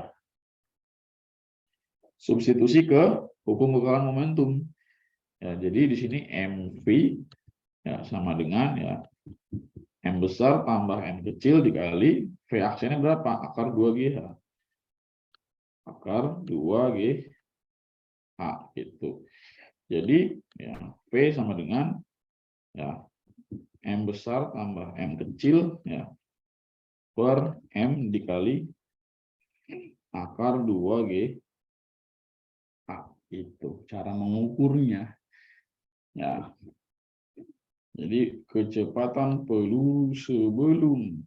Substitusi ke hukum kekalahan momentum. Ya, jadi di sini MV ya sama dengan ya M besar tambah M kecil dikali V aksennya berapa? Akar 2GH. Akar 2GH gitu. Jadi ya V sama dengan ya M besar tambah M kecil ya per M dikali akar 2GH. Itu cara mengukurnya. Ya. Jadi kecepatan peluru sebelum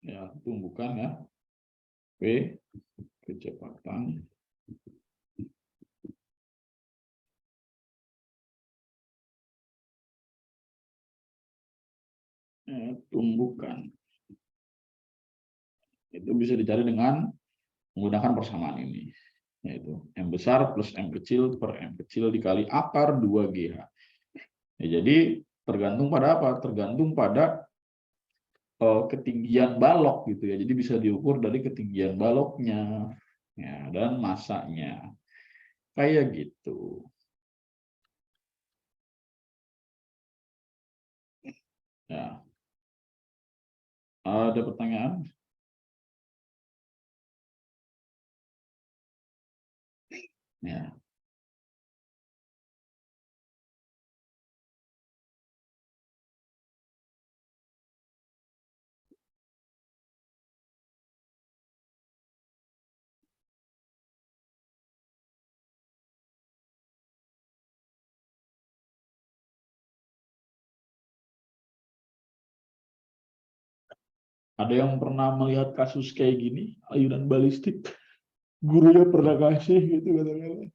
ya tumbukan ya P kecepatan tumbukan itu bisa dicari dengan menggunakan persamaan ini, yaitu M besar plus M kecil per M kecil dikali akar 2GH. Ya, jadi tergantung pada apa? Tergantung pada ketinggian balok gitu ya. Jadi bisa diukur dari ketinggian baloknya ya, dan masanya. Kayak gitu. Ya. Ada pertanyaan? Ya. Ada yang pernah melihat kasus kayak gini, ayunan balistik? Gurunya pernah kasih gitu kata-kata.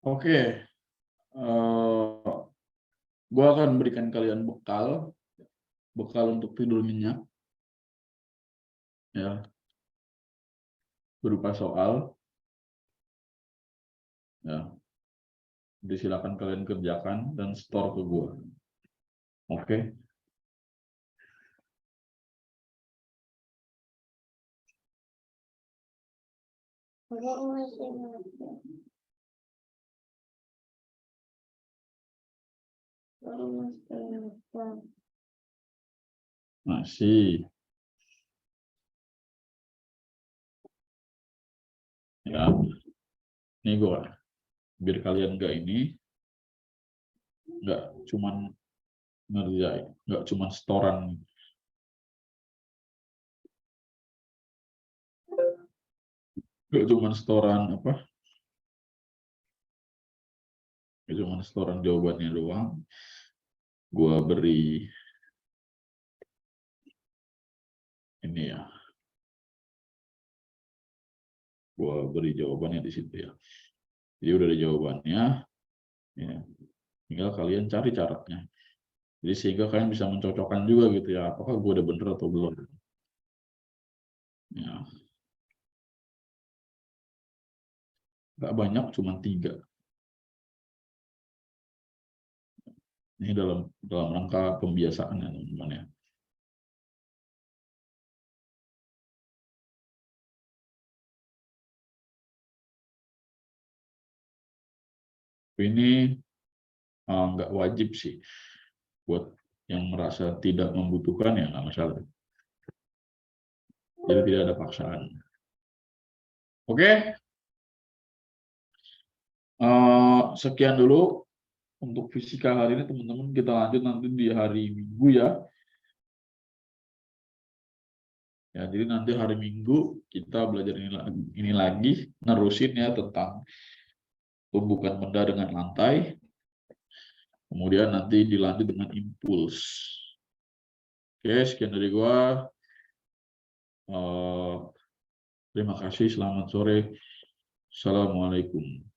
Oke, gue akan berikan kalian bekal untuk tidur nyenyak, ya, berupa soal, ya, silakan kalian kerjakan dan store ke gue, oke? Masih, ya, ini gue, biar kalian nggak cuman ngerjain, nggak cuman setoran, nggak cuman setoran apa, nggak cuman setoran jawabannya doang, gue beri ini ya, gue beri jawabannya di situ ya. Jadi udah ada jawabannya, ya, tinggal kalian cari caranya. Jadi sehingga kalian bisa mencocokkan juga gitu ya, apakah gue udah bener atau belum. Ya. nggak banyak, cuma 3. Ini dalam rangka pembiasaan ya teman-teman ya. Ini nggak wajib sih, buat yang merasa tidak membutuhkan ya nggak masalah. Jadi tidak ada paksaan. Oke, sekian dulu untuk fisika hari ini teman-teman. Kita lanjut nanti di hari Minggu ya. Ya, jadi nanti hari Minggu kita belajar ini lagi, nerusin ya tentang tumbukan benda dengan lantai. Kemudian nanti dilanjut dengan impuls. Oke, sekian dari gua. Terima kasih, selamat sore. Assalamualaikum.